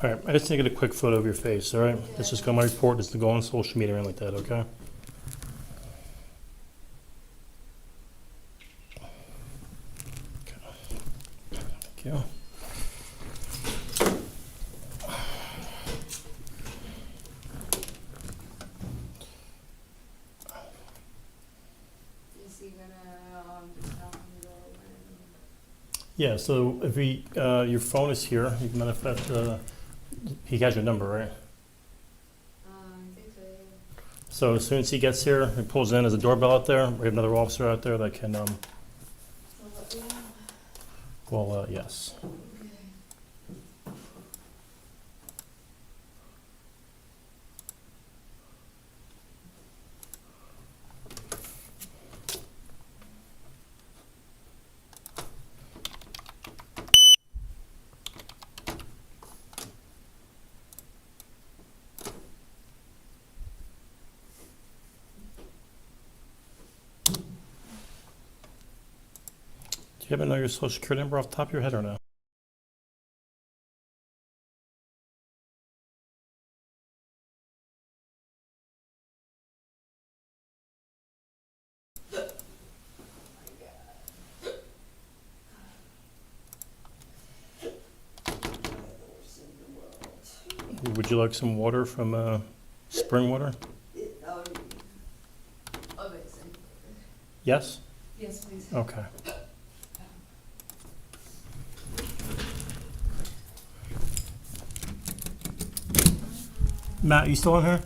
Speaker 1: All right, I just need to get a quick photo of your face, all right? This is going to my report. This is to go on social media and like that, okay? Thank you.
Speaker 2: Is he gonna just tell him to go when?
Speaker 1: Yeah, so if your phone is here, you can matter of fact, he has your number, right?
Speaker 2: I think so, yeah.
Speaker 1: So as soon as he gets here, he pulls in, there's a doorbell out there. We have another officer out there that can,
Speaker 2: So let me know.
Speaker 1: well, yes. Do you happen to know your social security number off the top of your head or no? Would you like some water from spring water?
Speaker 2: Amazing.
Speaker 1: Yes?
Speaker 2: Yes, please.
Speaker 1: Okay. Matt, you still in here?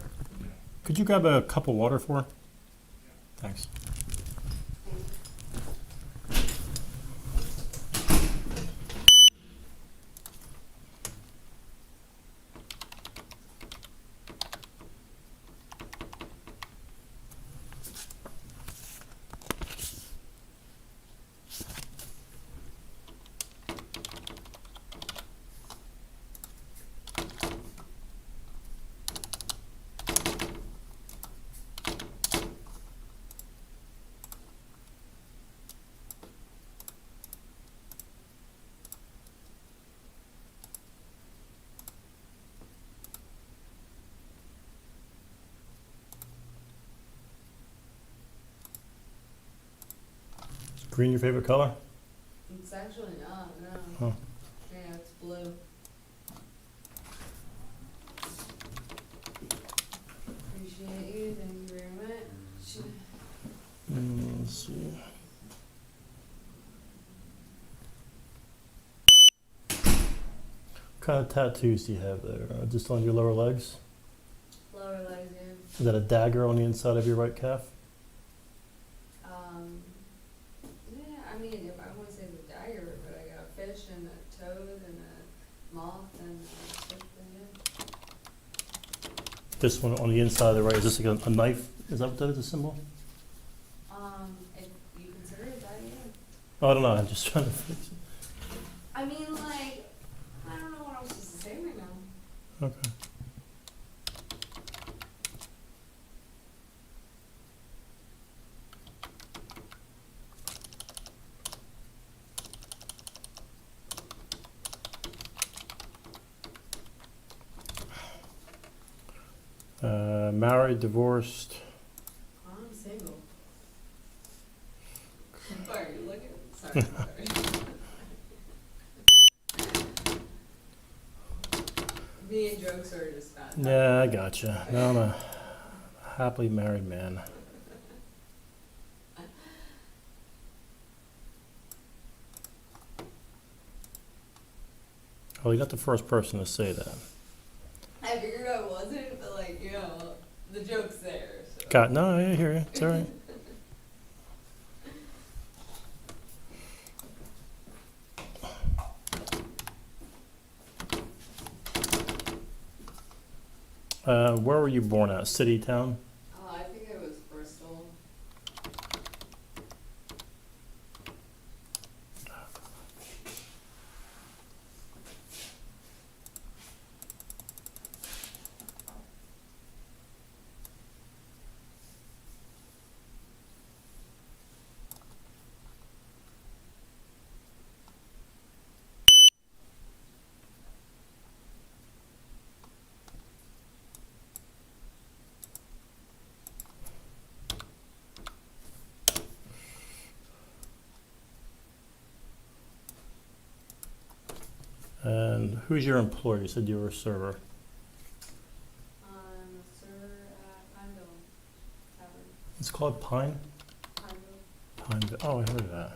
Speaker 1: Could you grab a cup of water for her? Thanks. Is green your favorite color?
Speaker 2: It's actually not, no.
Speaker 1: Huh.
Speaker 2: Yeah, it's blue. Appreciate you, thank you very much.
Speaker 1: Let's see. What kind of tattoos do you have there? Just on your lower legs?
Speaker 2: Lower legs, yeah.
Speaker 1: Is that a dagger on the inside of your right calf?
Speaker 2: Yeah, I mean, if I want to say it's a dagger, but I got a fish and a toad and a moth and a stick and
Speaker 1: This one on the inside of the right, is this like a knife? Is that what that is, a symbol?
Speaker 2: if you consider it that, yeah.
Speaker 1: Oh, I don't know, I'm just trying to fix it.
Speaker 2: I mean, like, I don't know what I'm supposed to say right now.
Speaker 1: Okay. Married, divorced.
Speaker 2: I'm single. Why are you looking? Sorry, Me and jokes are just bad.
Speaker 1: Yeah, I gotcha. No, I'm a happily married man. Oh, you're not the first person to say that.
Speaker 2: I figured I wasn't, but like, you know, the joke's there. So.
Speaker 1: God, no, I hear you. It's all right. Where were you born at? City, town?
Speaker 2: I think it was Bristol.
Speaker 1: And who's your employer? You said you were a server.
Speaker 2: Sir at Pineville Tavern.
Speaker 1: It's called Pine?
Speaker 2: Pineville.
Speaker 1: Pineville. Oh, I heard of that.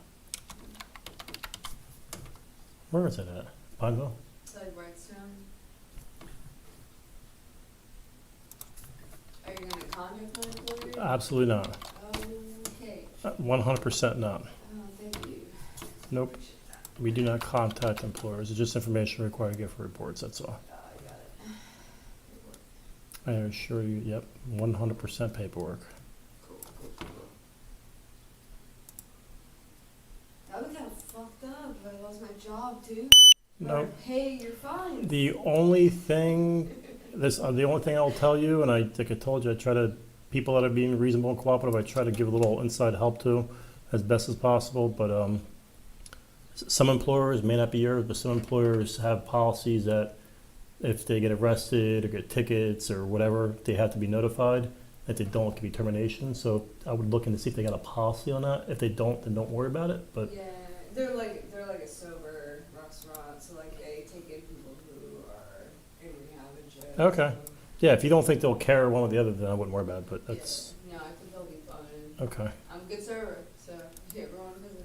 Speaker 1: Where is it at? Pineville?
Speaker 2: It's like Redstone. Are you gonna contact my employer?
Speaker 1: Absolutely not.
Speaker 2: Okay.
Speaker 1: 100% not.
Speaker 2: Oh, thank you.
Speaker 1: Nope. We do not contact employers. It's just information required to get for reports, that's all.
Speaker 2: I got it.
Speaker 1: I assure you, yep, 100% paperwork.
Speaker 2: Cool. That would be kind of fucked up if I lost my job too.
Speaker 1: No.
Speaker 2: But, hey, you're fine.
Speaker 1: The only thing, the only thing I'll tell you, and like I told you, I try to, people that are being reasonable and cooperative, I try to give a little inside help to as best as possible, but some employers, may not be yours, but some employers have policies that if they get arrested or get tickets or whatever, they have to be notified. If they don't, it can be termination. So I would look into see if they got a policy on that. If they don't, then don't worry about it. But
Speaker 2: Yeah, they're like a sober restaurant, so like they take in people who are in rehab and shit.
Speaker 1: Okay.
Speaker 2: So,
Speaker 1: yeah, if you don't think they'll care one or the other, then I wouldn't worry about it. But that's
Speaker 2: yeah, no, I think they'll be fine.
Speaker 1: okay.
Speaker 2: I'm a good server, so yeah, everyone visit.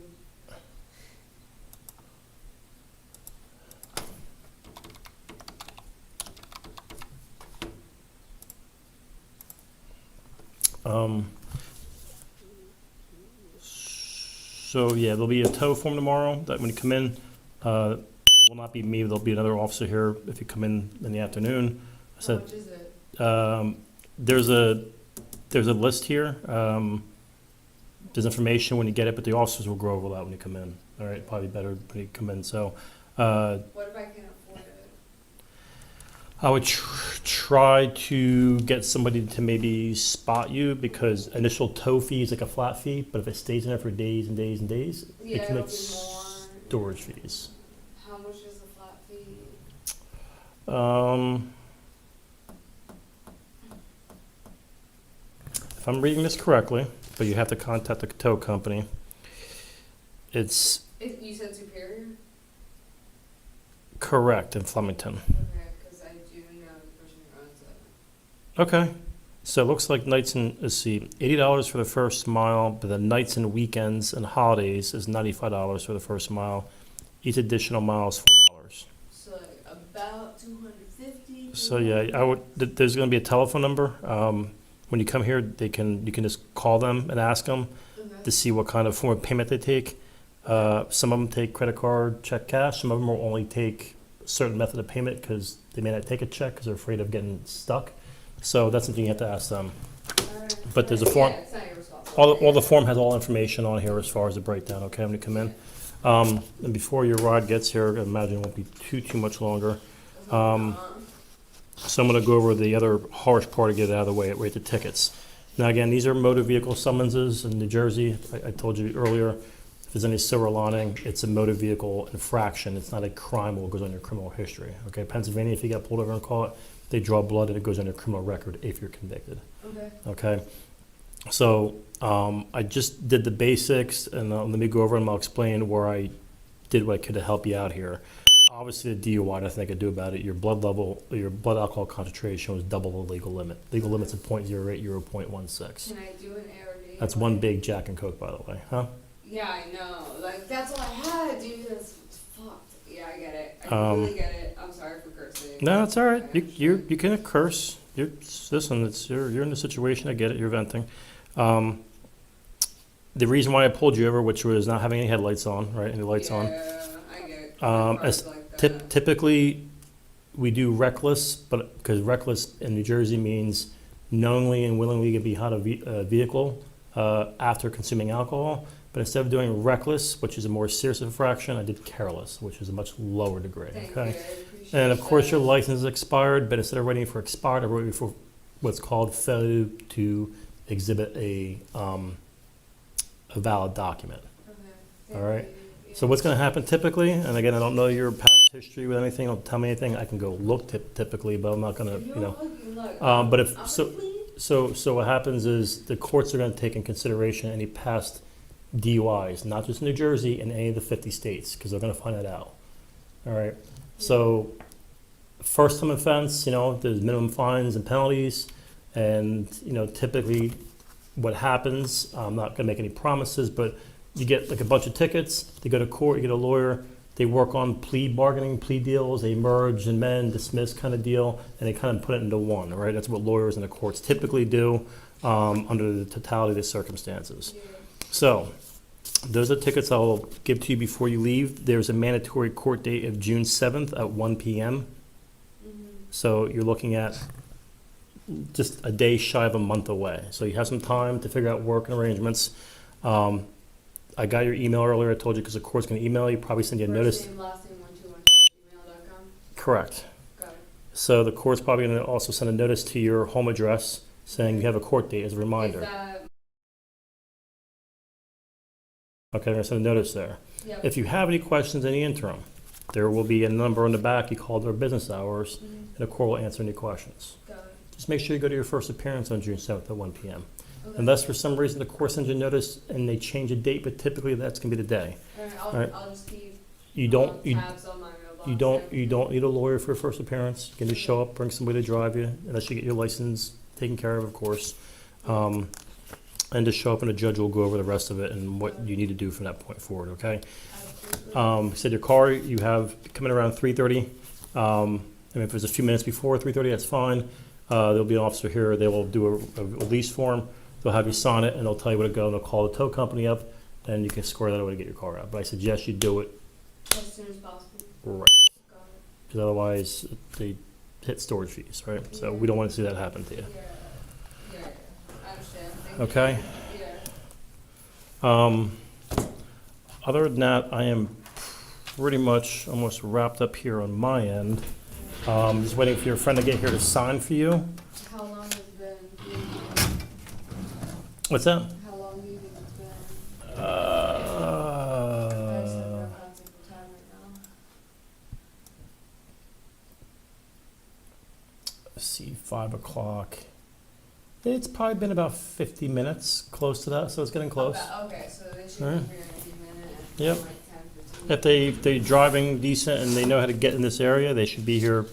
Speaker 1: So yeah, there'll be a tow form tomorrow that when you come in, it will not be me, there'll be another officer here if you come in the afternoon. I
Speaker 2: How
Speaker 1: said,
Speaker 2: much is it?
Speaker 1: there's a list here. There's information when you get it, but the officers will go over that when you come in. All right, probably better when you come in. So,
Speaker 2: What if I can't afford it?
Speaker 1: I would try to get somebody to maybe spot you because initial tow fee is like a flat fee, but if it stays in there for days and days and days,
Speaker 2: Yeah,
Speaker 1: it can
Speaker 2: it'll
Speaker 1: make
Speaker 2: be more.
Speaker 1: storage fees.
Speaker 2: How much is the flat fee?
Speaker 1: If I'm reading this correctly, but you have to contact the tow company. It's
Speaker 2: You said Superior?
Speaker 1: correct in Flemington.
Speaker 2: Okay, because I do know the person who owns it.
Speaker 1: Okay. So it looks like nights and, let's see, $80 for the first mile, but the nights and weekends and holidays is $95 for the first mile. Each additional mile is $4.
Speaker 2: So about 250.
Speaker 1: So yeah, I would, there's going to be a telephone number. When you come here, you can just call them and ask them to see what kind of form of payment they take. Some of them take credit card, check, cash. Some of them will only take a certain method of payment because they may not take a check because they're afraid of getting stuck. So that's something you have to ask them. But there's a form.
Speaker 2: Yeah, it's not your responsibility.
Speaker 1: All the form has all information on here as far as the breakdown. Okay, when you come in. And before your ride gets here, I imagine it won't be too much longer. So I'm going to go over the other harsh part to get it out of the way, rate the tickets. Now again, these are motor vehicle summonses in New Jersey. I told you earlier, if there's any silver lining, it's a motor vehicle infraction. It's not a crime or it goes on your criminal history. Okay, Pennsylvania, if you get pulled over and caught, they draw blood and it goes on your criminal record if you're convicted. Okay. So I just did the basics, and let me go over and I'll explain where I did what I could to help you out here. Obviously, the DUI, nothing I could do about it. Your blood level, your blood alcohol concentration was double the legal limit. Legal limit's at 0.08, you're 0.16.
Speaker 2: Can I do an ARD?
Speaker 1: That's one big Jack and Coke, by the way, huh?
Speaker 2: Yeah, I know. Like, that's all I had, dude. That's fucked. Yeah, I get it. I completely get it. I'm sorry for cursing.
Speaker 1: No, it's all right. You can curse. Listen, you're in the situation. I get it. You're venting. The reason why I pulled you over, which was not having any headlights on, right? Any lights on.
Speaker 2: Yeah, I get it.
Speaker 1: Typically, we do reckless, but because reckless in New Jersey means knowingly and willingly get behind a vehicle after consuming alcohol. But instead of doing reckless, which is a more serious infraction, I did careless, which is a much lower degree. Okay. And of course, your license is expired, but instead of waiting for expired, I'm waiting for what's called failure to exhibit a valid document.
Speaker 2: Okay.
Speaker 1: All right. So what's going to happen typically, and again, I don't know your past history with anything. Don't tell me anything. I can go look typically, but I'm not going to, you know. But if so, what happens is the courts are going to take in consideration any past DUIs, not just New Jersey, in any of the 50 states, because they're going to find that out. All right. So first time offense, you know, there's minimum fines and penalties, and you know, typically what happens, I'm not going to make any promises, but you get like a bunch of tickets, they go to court, you get a lawyer, they work on plea bargaining, plea deals, they merge and amend, dismiss kind of deal, and they kind of put it into one, right? That's what lawyers in the courts typically do under the totality of the circumstances. So those are tickets I'll give to you before you leave. There's a mandatory court date of June 7th at 1 p.m. So you're looking at just a day shy of a month away. So you have some time to figure out work and arrangements. I got your email earlier. I told you because the court's going to email you, probably send you a notice.
Speaker 2: First name, last name, 1212@gmail.com.
Speaker 1: Correct.
Speaker 2: Got it.
Speaker 1: So the court's probably going to also send a notice to your home address saying you have a court date as a reminder.
Speaker 2: Is that,
Speaker 1: Okay, they're going to send a notice there.
Speaker 2: yep.
Speaker 1: If you have any questions in the interim, there will be a number on the back. You call their business hours, and the court will answer any questions.
Speaker 2: Got it.
Speaker 1: Just make sure you go to your first appearance on June 7th at 1 p.m.
Speaker 2: Okay.
Speaker 1: Unless for some reason the court sends you a notice and they change a date, but typically that's going to be the day.
Speaker 2: All
Speaker 1: Right.
Speaker 2: I'll just keep
Speaker 1: You don't
Speaker 2: tabs on my mailbox.
Speaker 1: you don't need a lawyer for your first appearance. You can just show up, bring somebody to drive you, unless you get your license taken care of course. And just show up and the judge will go over the rest of it and what you need to do from that point forward, okay? Said your car you have coming around 3:30. And if it's a few minutes before 3:30, that's fine. There'll be an officer here. They will do a lease form. They'll have you sign it, and they'll tell you where to go, and they'll call the tow company up, and you can score that away to get your car out. But I suggest you do it
Speaker 2: As soon as possible.
Speaker 1: right,
Speaker 2: Got it.
Speaker 1: because otherwise they hit storage fees, right? So we don't want to see that happen to you.
Speaker 2: Yeah. I understand. Thank
Speaker 1: Okay?
Speaker 2: you. Yeah.
Speaker 1: Other than that, I am pretty much almost wrapped up here on my end. Just waiting for your friend to get here to sign for you.
Speaker 2: How long has it been?
Speaker 1: What's that?
Speaker 2: How long do you think it's been?
Speaker 1: Uh,
Speaker 2: Guys, I'm not taking time right now.
Speaker 1: let's see, 5 o'clock. It's probably been about 50 minutes, close to that, so it's getting close.
Speaker 2: Okay, so they should
Speaker 1: Alright.
Speaker 2: be here in a few minutes.
Speaker 1: Yep.
Speaker 2: Like 10, 15.
Speaker 1: If they're driving decent and they know how to get in this area, they should be here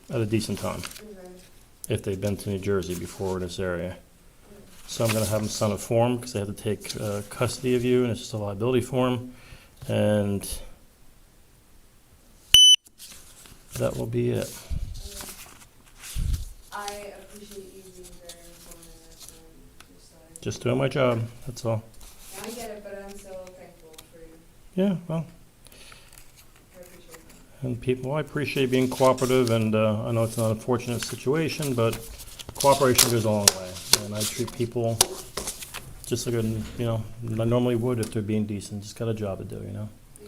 Speaker 1: at a decent time.
Speaker 2: Okay.
Speaker 1: If they've been to New Jersey before in this area. So I'm going to have them sign a form because they have to take custody of you, and it's just a liability form. And that will be it.
Speaker 2: I appreciate you being very informative.
Speaker 1: Just doing my job. That's all.
Speaker 2: I get it, but I'm so thankful for you.
Speaker 1: Yeah, well,
Speaker 2: I appreciate it.
Speaker 1: and people, I appreciate being cooperative, and I know it's an unfortunate situation, but cooperation goes a long way. And I treat people just like I normally would if they're being decent. Just got a job to do,
Speaker 2: Yeah, I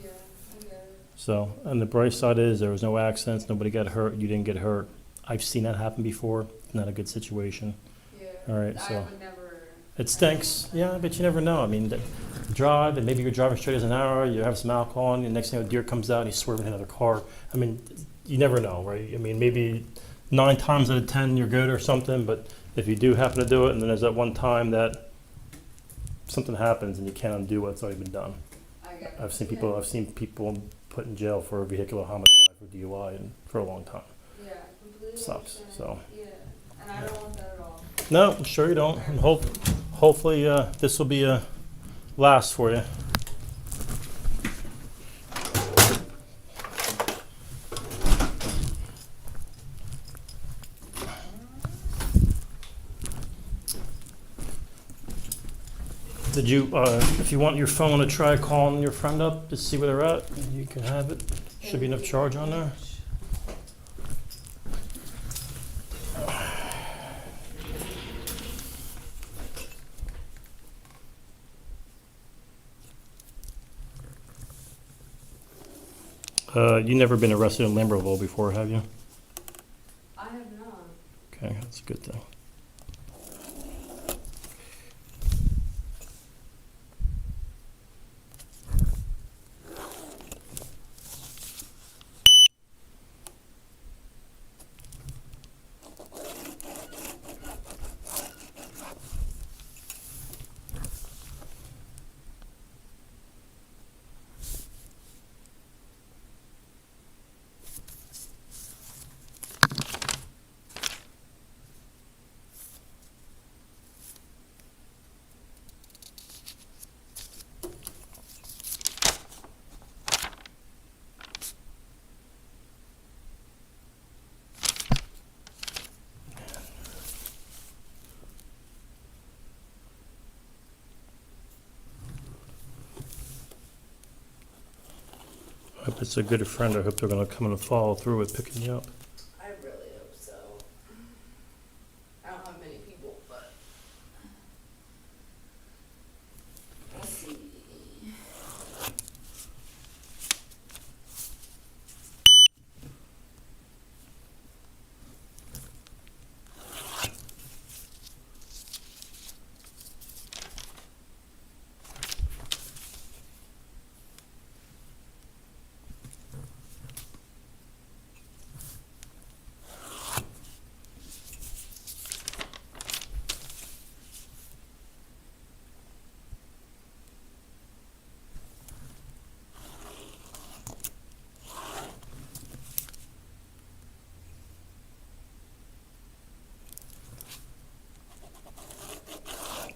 Speaker 2: get it.
Speaker 1: So, and the bright side is there was no accidents, nobody got hurt, you didn't get hurt. I've seen that happen before. It's not a good situation.
Speaker 2: Yeah.
Speaker 1: All right,
Speaker 2: I
Speaker 1: so
Speaker 2: would never.
Speaker 1: it stinks. Yeah, but you never know. I mean, drive, and maybe you're driving straight as an arrow, you have some alcohol, and the next thing a deer comes out and he's swerving another car. I mean, you never know, right? I mean, maybe 9 times out of 10 you're good or something, but if you do happen to do it, and then there's that one time that something happens and you can't undo what's already been done.
Speaker 2: I get it.
Speaker 1: I've seen people put in jail for vehicular homicide for DUI and for a long time.
Speaker 2: Yeah, I completely
Speaker 1: Sucks.
Speaker 2: understand.
Speaker 1: So
Speaker 2: Yeah, and I don't want that at all.
Speaker 1: no, I'm sure you don't. And hopefully this will be a last for you. Did you, if you want your phone to try calling your friend up to see where they're at, you can have it. Should be enough charge on there. You never been arrested in Lambertville before, have you?
Speaker 2: I have not.
Speaker 1: Okay, that's a good thing. I hope it's a good friend. I hope they're going to come and follow through with picking you up.
Speaker 2: I really hope so. I don't have many people, but we'll see.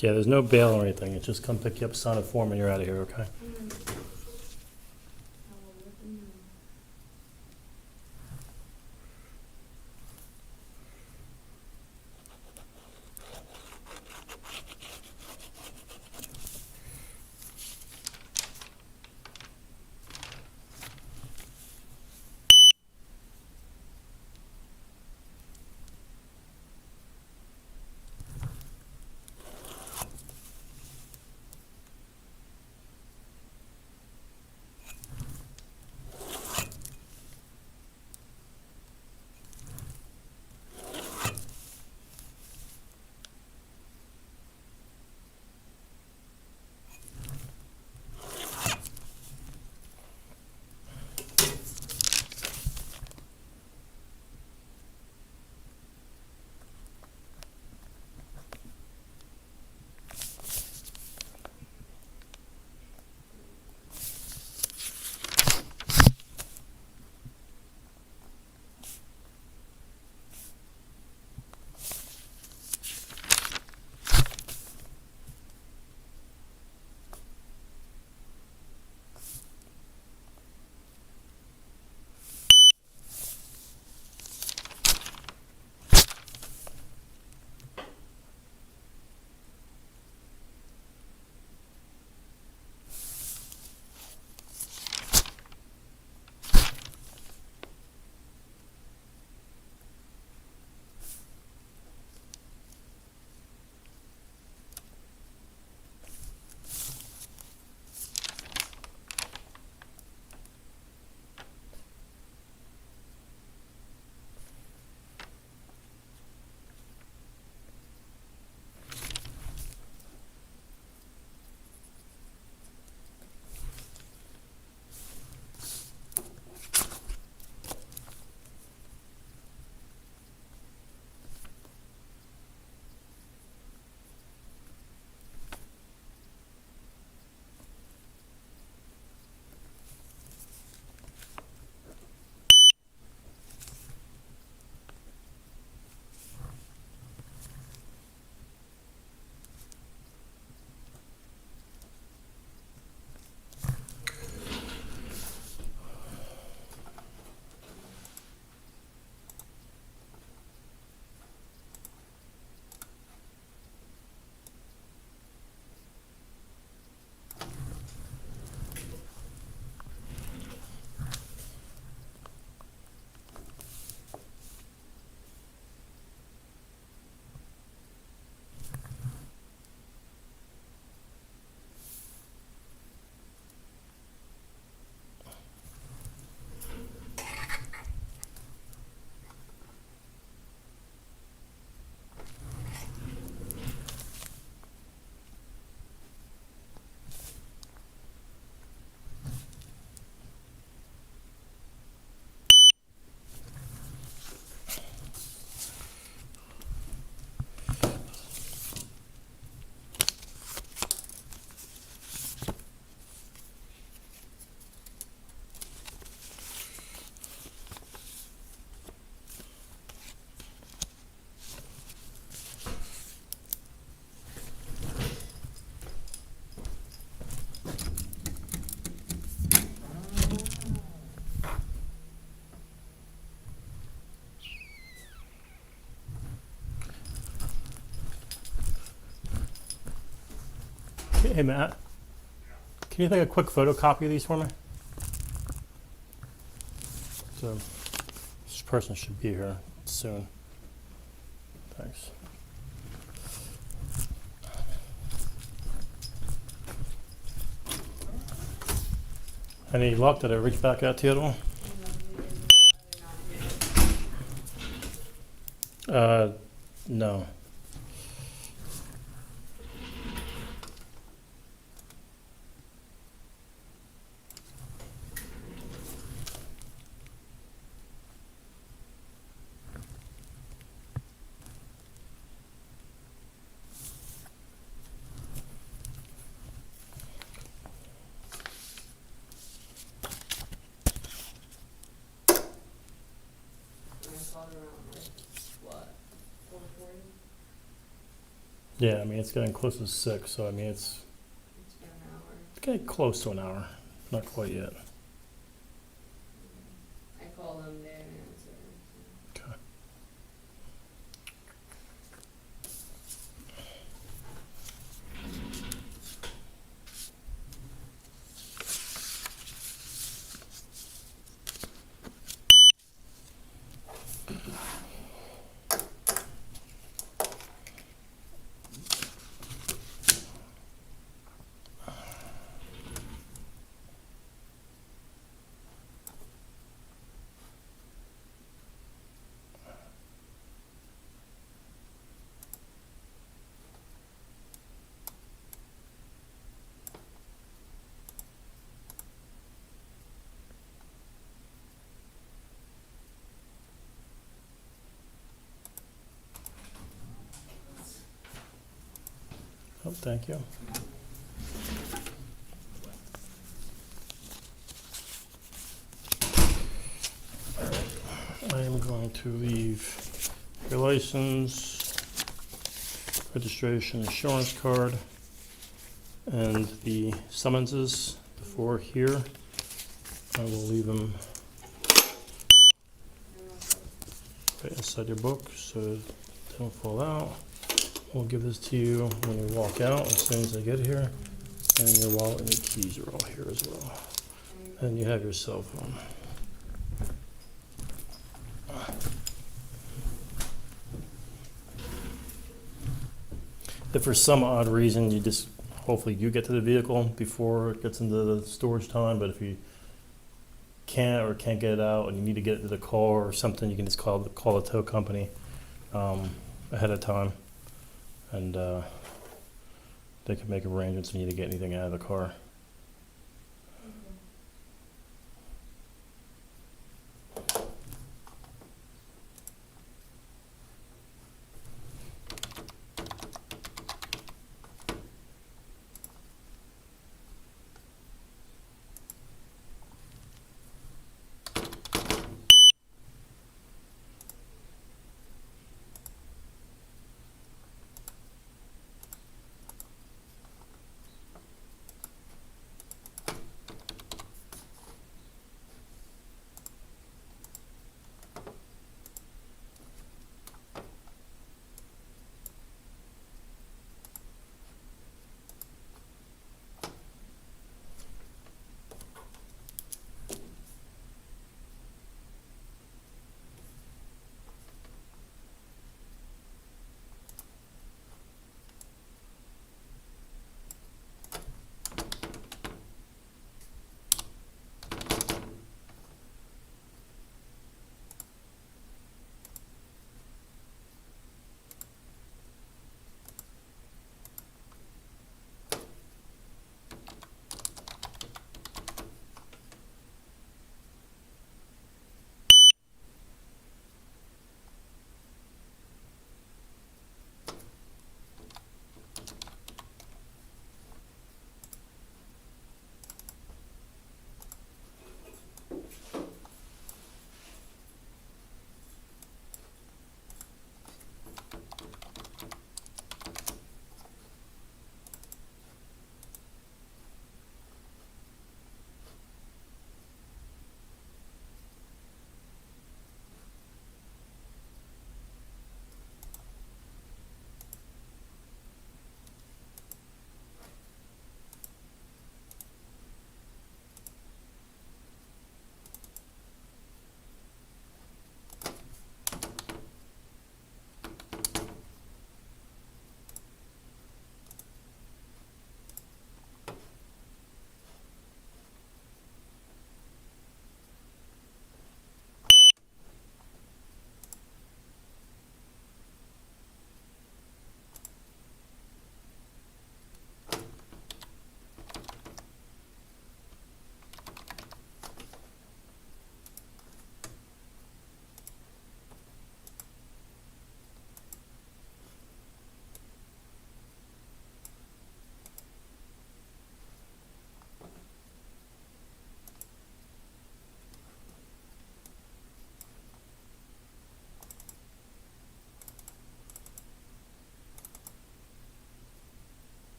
Speaker 1: Yeah, there's no bail or anything. It's just come pick you up, sign a form, and you're out of here, okay?
Speaker 2: I will let them know.
Speaker 1: Hey Matt, can you take a quick photocopy of these for me? So, this person should be here soon. Thanks. Any luck? Did I reach back out to you at all? No. Yeah, I mean, it's getting close to 6, so I mean, it's getting close to an hour. Not quite yet.
Speaker 2: I call them, they didn't answer.
Speaker 1: Okay. Oh, thank you. I am going to leave your license, registration, insurance card, and the summonses, the 4 here. I will leave them right inside your book so they don't fall out. We'll give this to you when you walk out as soon as I get here. And your wallet and your keys are all here as well. And you have your cell phone. If for some odd reason you just, hopefully you get to the vehicle before it gets into the storage time, but if you can't get it out and you need to get it to the car or something, you can just call the tow company ahead of time. And they can make arrangements if you need to get anything out of the car.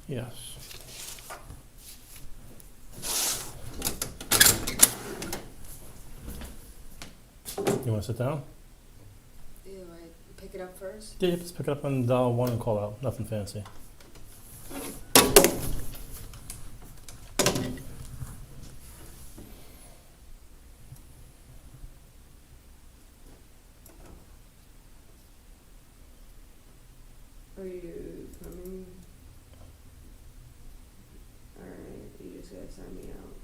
Speaker 1: Yes. You want to sit down?
Speaker 2: Do I pick it up first?
Speaker 1: Yeah, just pick it up on dial 1 and call out. Nothing fancy.
Speaker 2: Are you coming? Alright, you just gotta sign me out.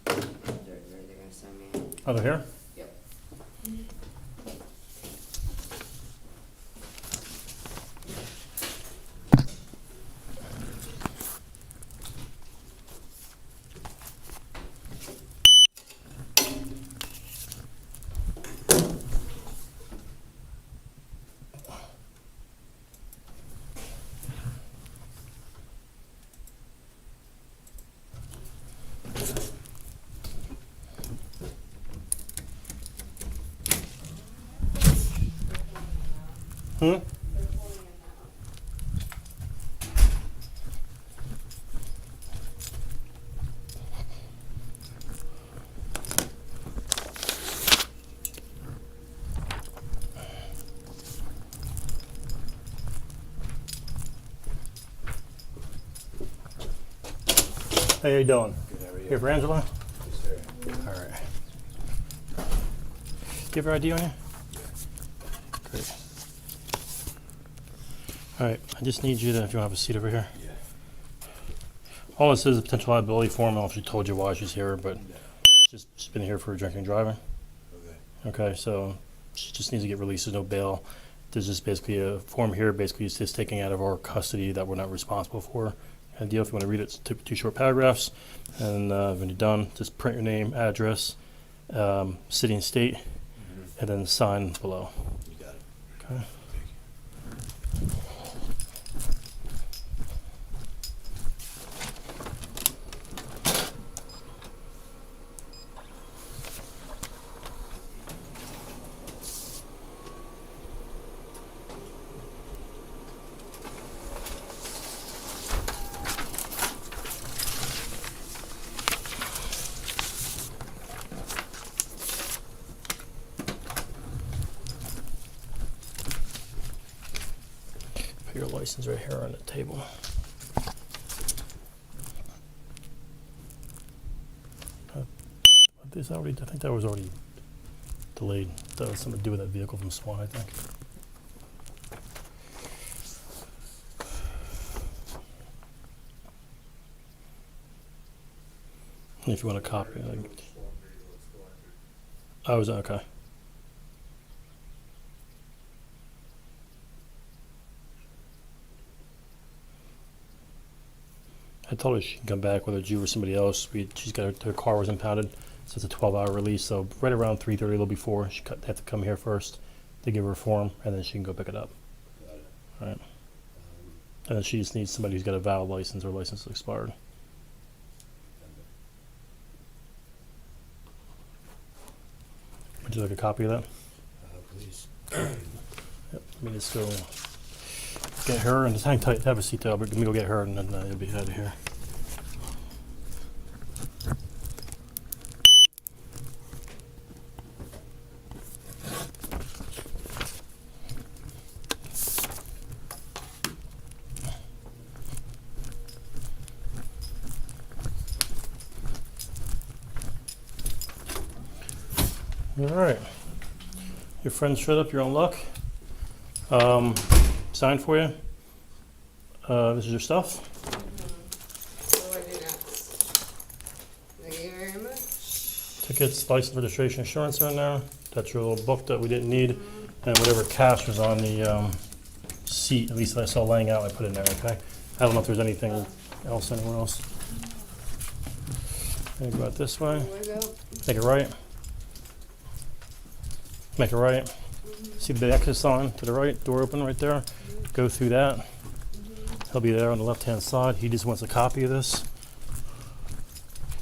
Speaker 2: Okay. They're gonna sign me out.
Speaker 1: Oh, they're here?
Speaker 2: Yep.
Speaker 1: Hmm?
Speaker 2: They're pulling him out.
Speaker 1: How you doing?
Speaker 5: Good, how are you?
Speaker 1: Here for Angela?
Speaker 5: Yes, sir.
Speaker 1: All right. Do you have your ID on you? Great. All right, I just need you to, if you want to have a seat over here.
Speaker 5: Yeah.
Speaker 1: All this is a potential liability form. I don't know if she told you why she's here, but
Speaker 5: Yeah.
Speaker 1: she's been here for drinking and driving.
Speaker 5: Okay.
Speaker 1: Okay, so she just needs to get released. There's no bail. There's just basically a form here, basically it's just taking out of our custody that we're not responsible for. And deal, if you want to read it, it's two short paragraphs. And when you're done, just print your name, address, city and state, and then sign below.
Speaker 5: You got it.
Speaker 1: Okay.
Speaker 5: Thank you.
Speaker 1: Put your license right here on the table. This already, I think that was already delayed. That was something to do with that vehicle from Swan, I think. And if you want a copy, I was okay. I told her she can come back, whether it's you or somebody else. She's got her car was impounded, so it's a 12-hour release. So right around 3:30, a little before, she have to come here first to give her a form, and then she can go pick it up.
Speaker 5: Got it.
Speaker 1: All right. And then she just needs somebody who's got a valid license or license is expired. Would you like a copy of that?
Speaker 5: Please.
Speaker 1: Yep. Let me just go get her and just hang tight. Have a seat there. But let me go get her, and then you'll be out of here. All right. Your friend showed up. You're on luck. Signed for you. This is your stuff.
Speaker 2: What do I do next? Thank you very much.
Speaker 1: Tickets, license, registration, insurance are in there. That's your little book that we didn't need. And whatever cash was on the seat, at least I saw laying out, I put in there, okay? I don't know if there's anything else anywhere else. Okay, go out this way.
Speaker 2: Where do I go?
Speaker 1: Make it right. Make it right. See the exit sign to the right, door open right there. Go through that. He'll be there on the left-hand side. He just wants a copy of this.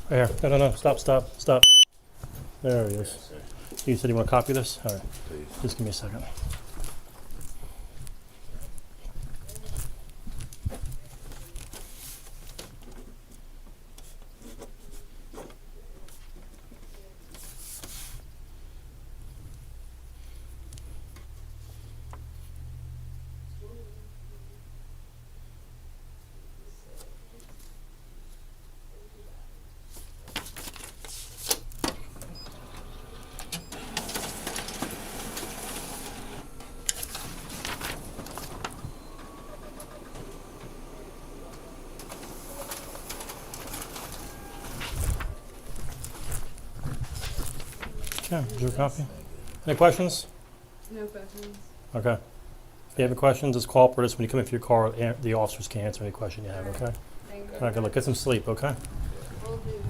Speaker 1: Right here. No. Stop. There he is. You said you want a copy of this? All right.
Speaker 5: Please.
Speaker 1: Just give me a second. Okay, is your copy? Any questions?
Speaker 2: No questions.
Speaker 1: Okay. If you have any questions, just call for this when you come in for your car. The officers can answer any question you have, okay?
Speaker 2: Thank you.
Speaker 1: Okay, look, get some sleep, okay?
Speaker 2: Will do.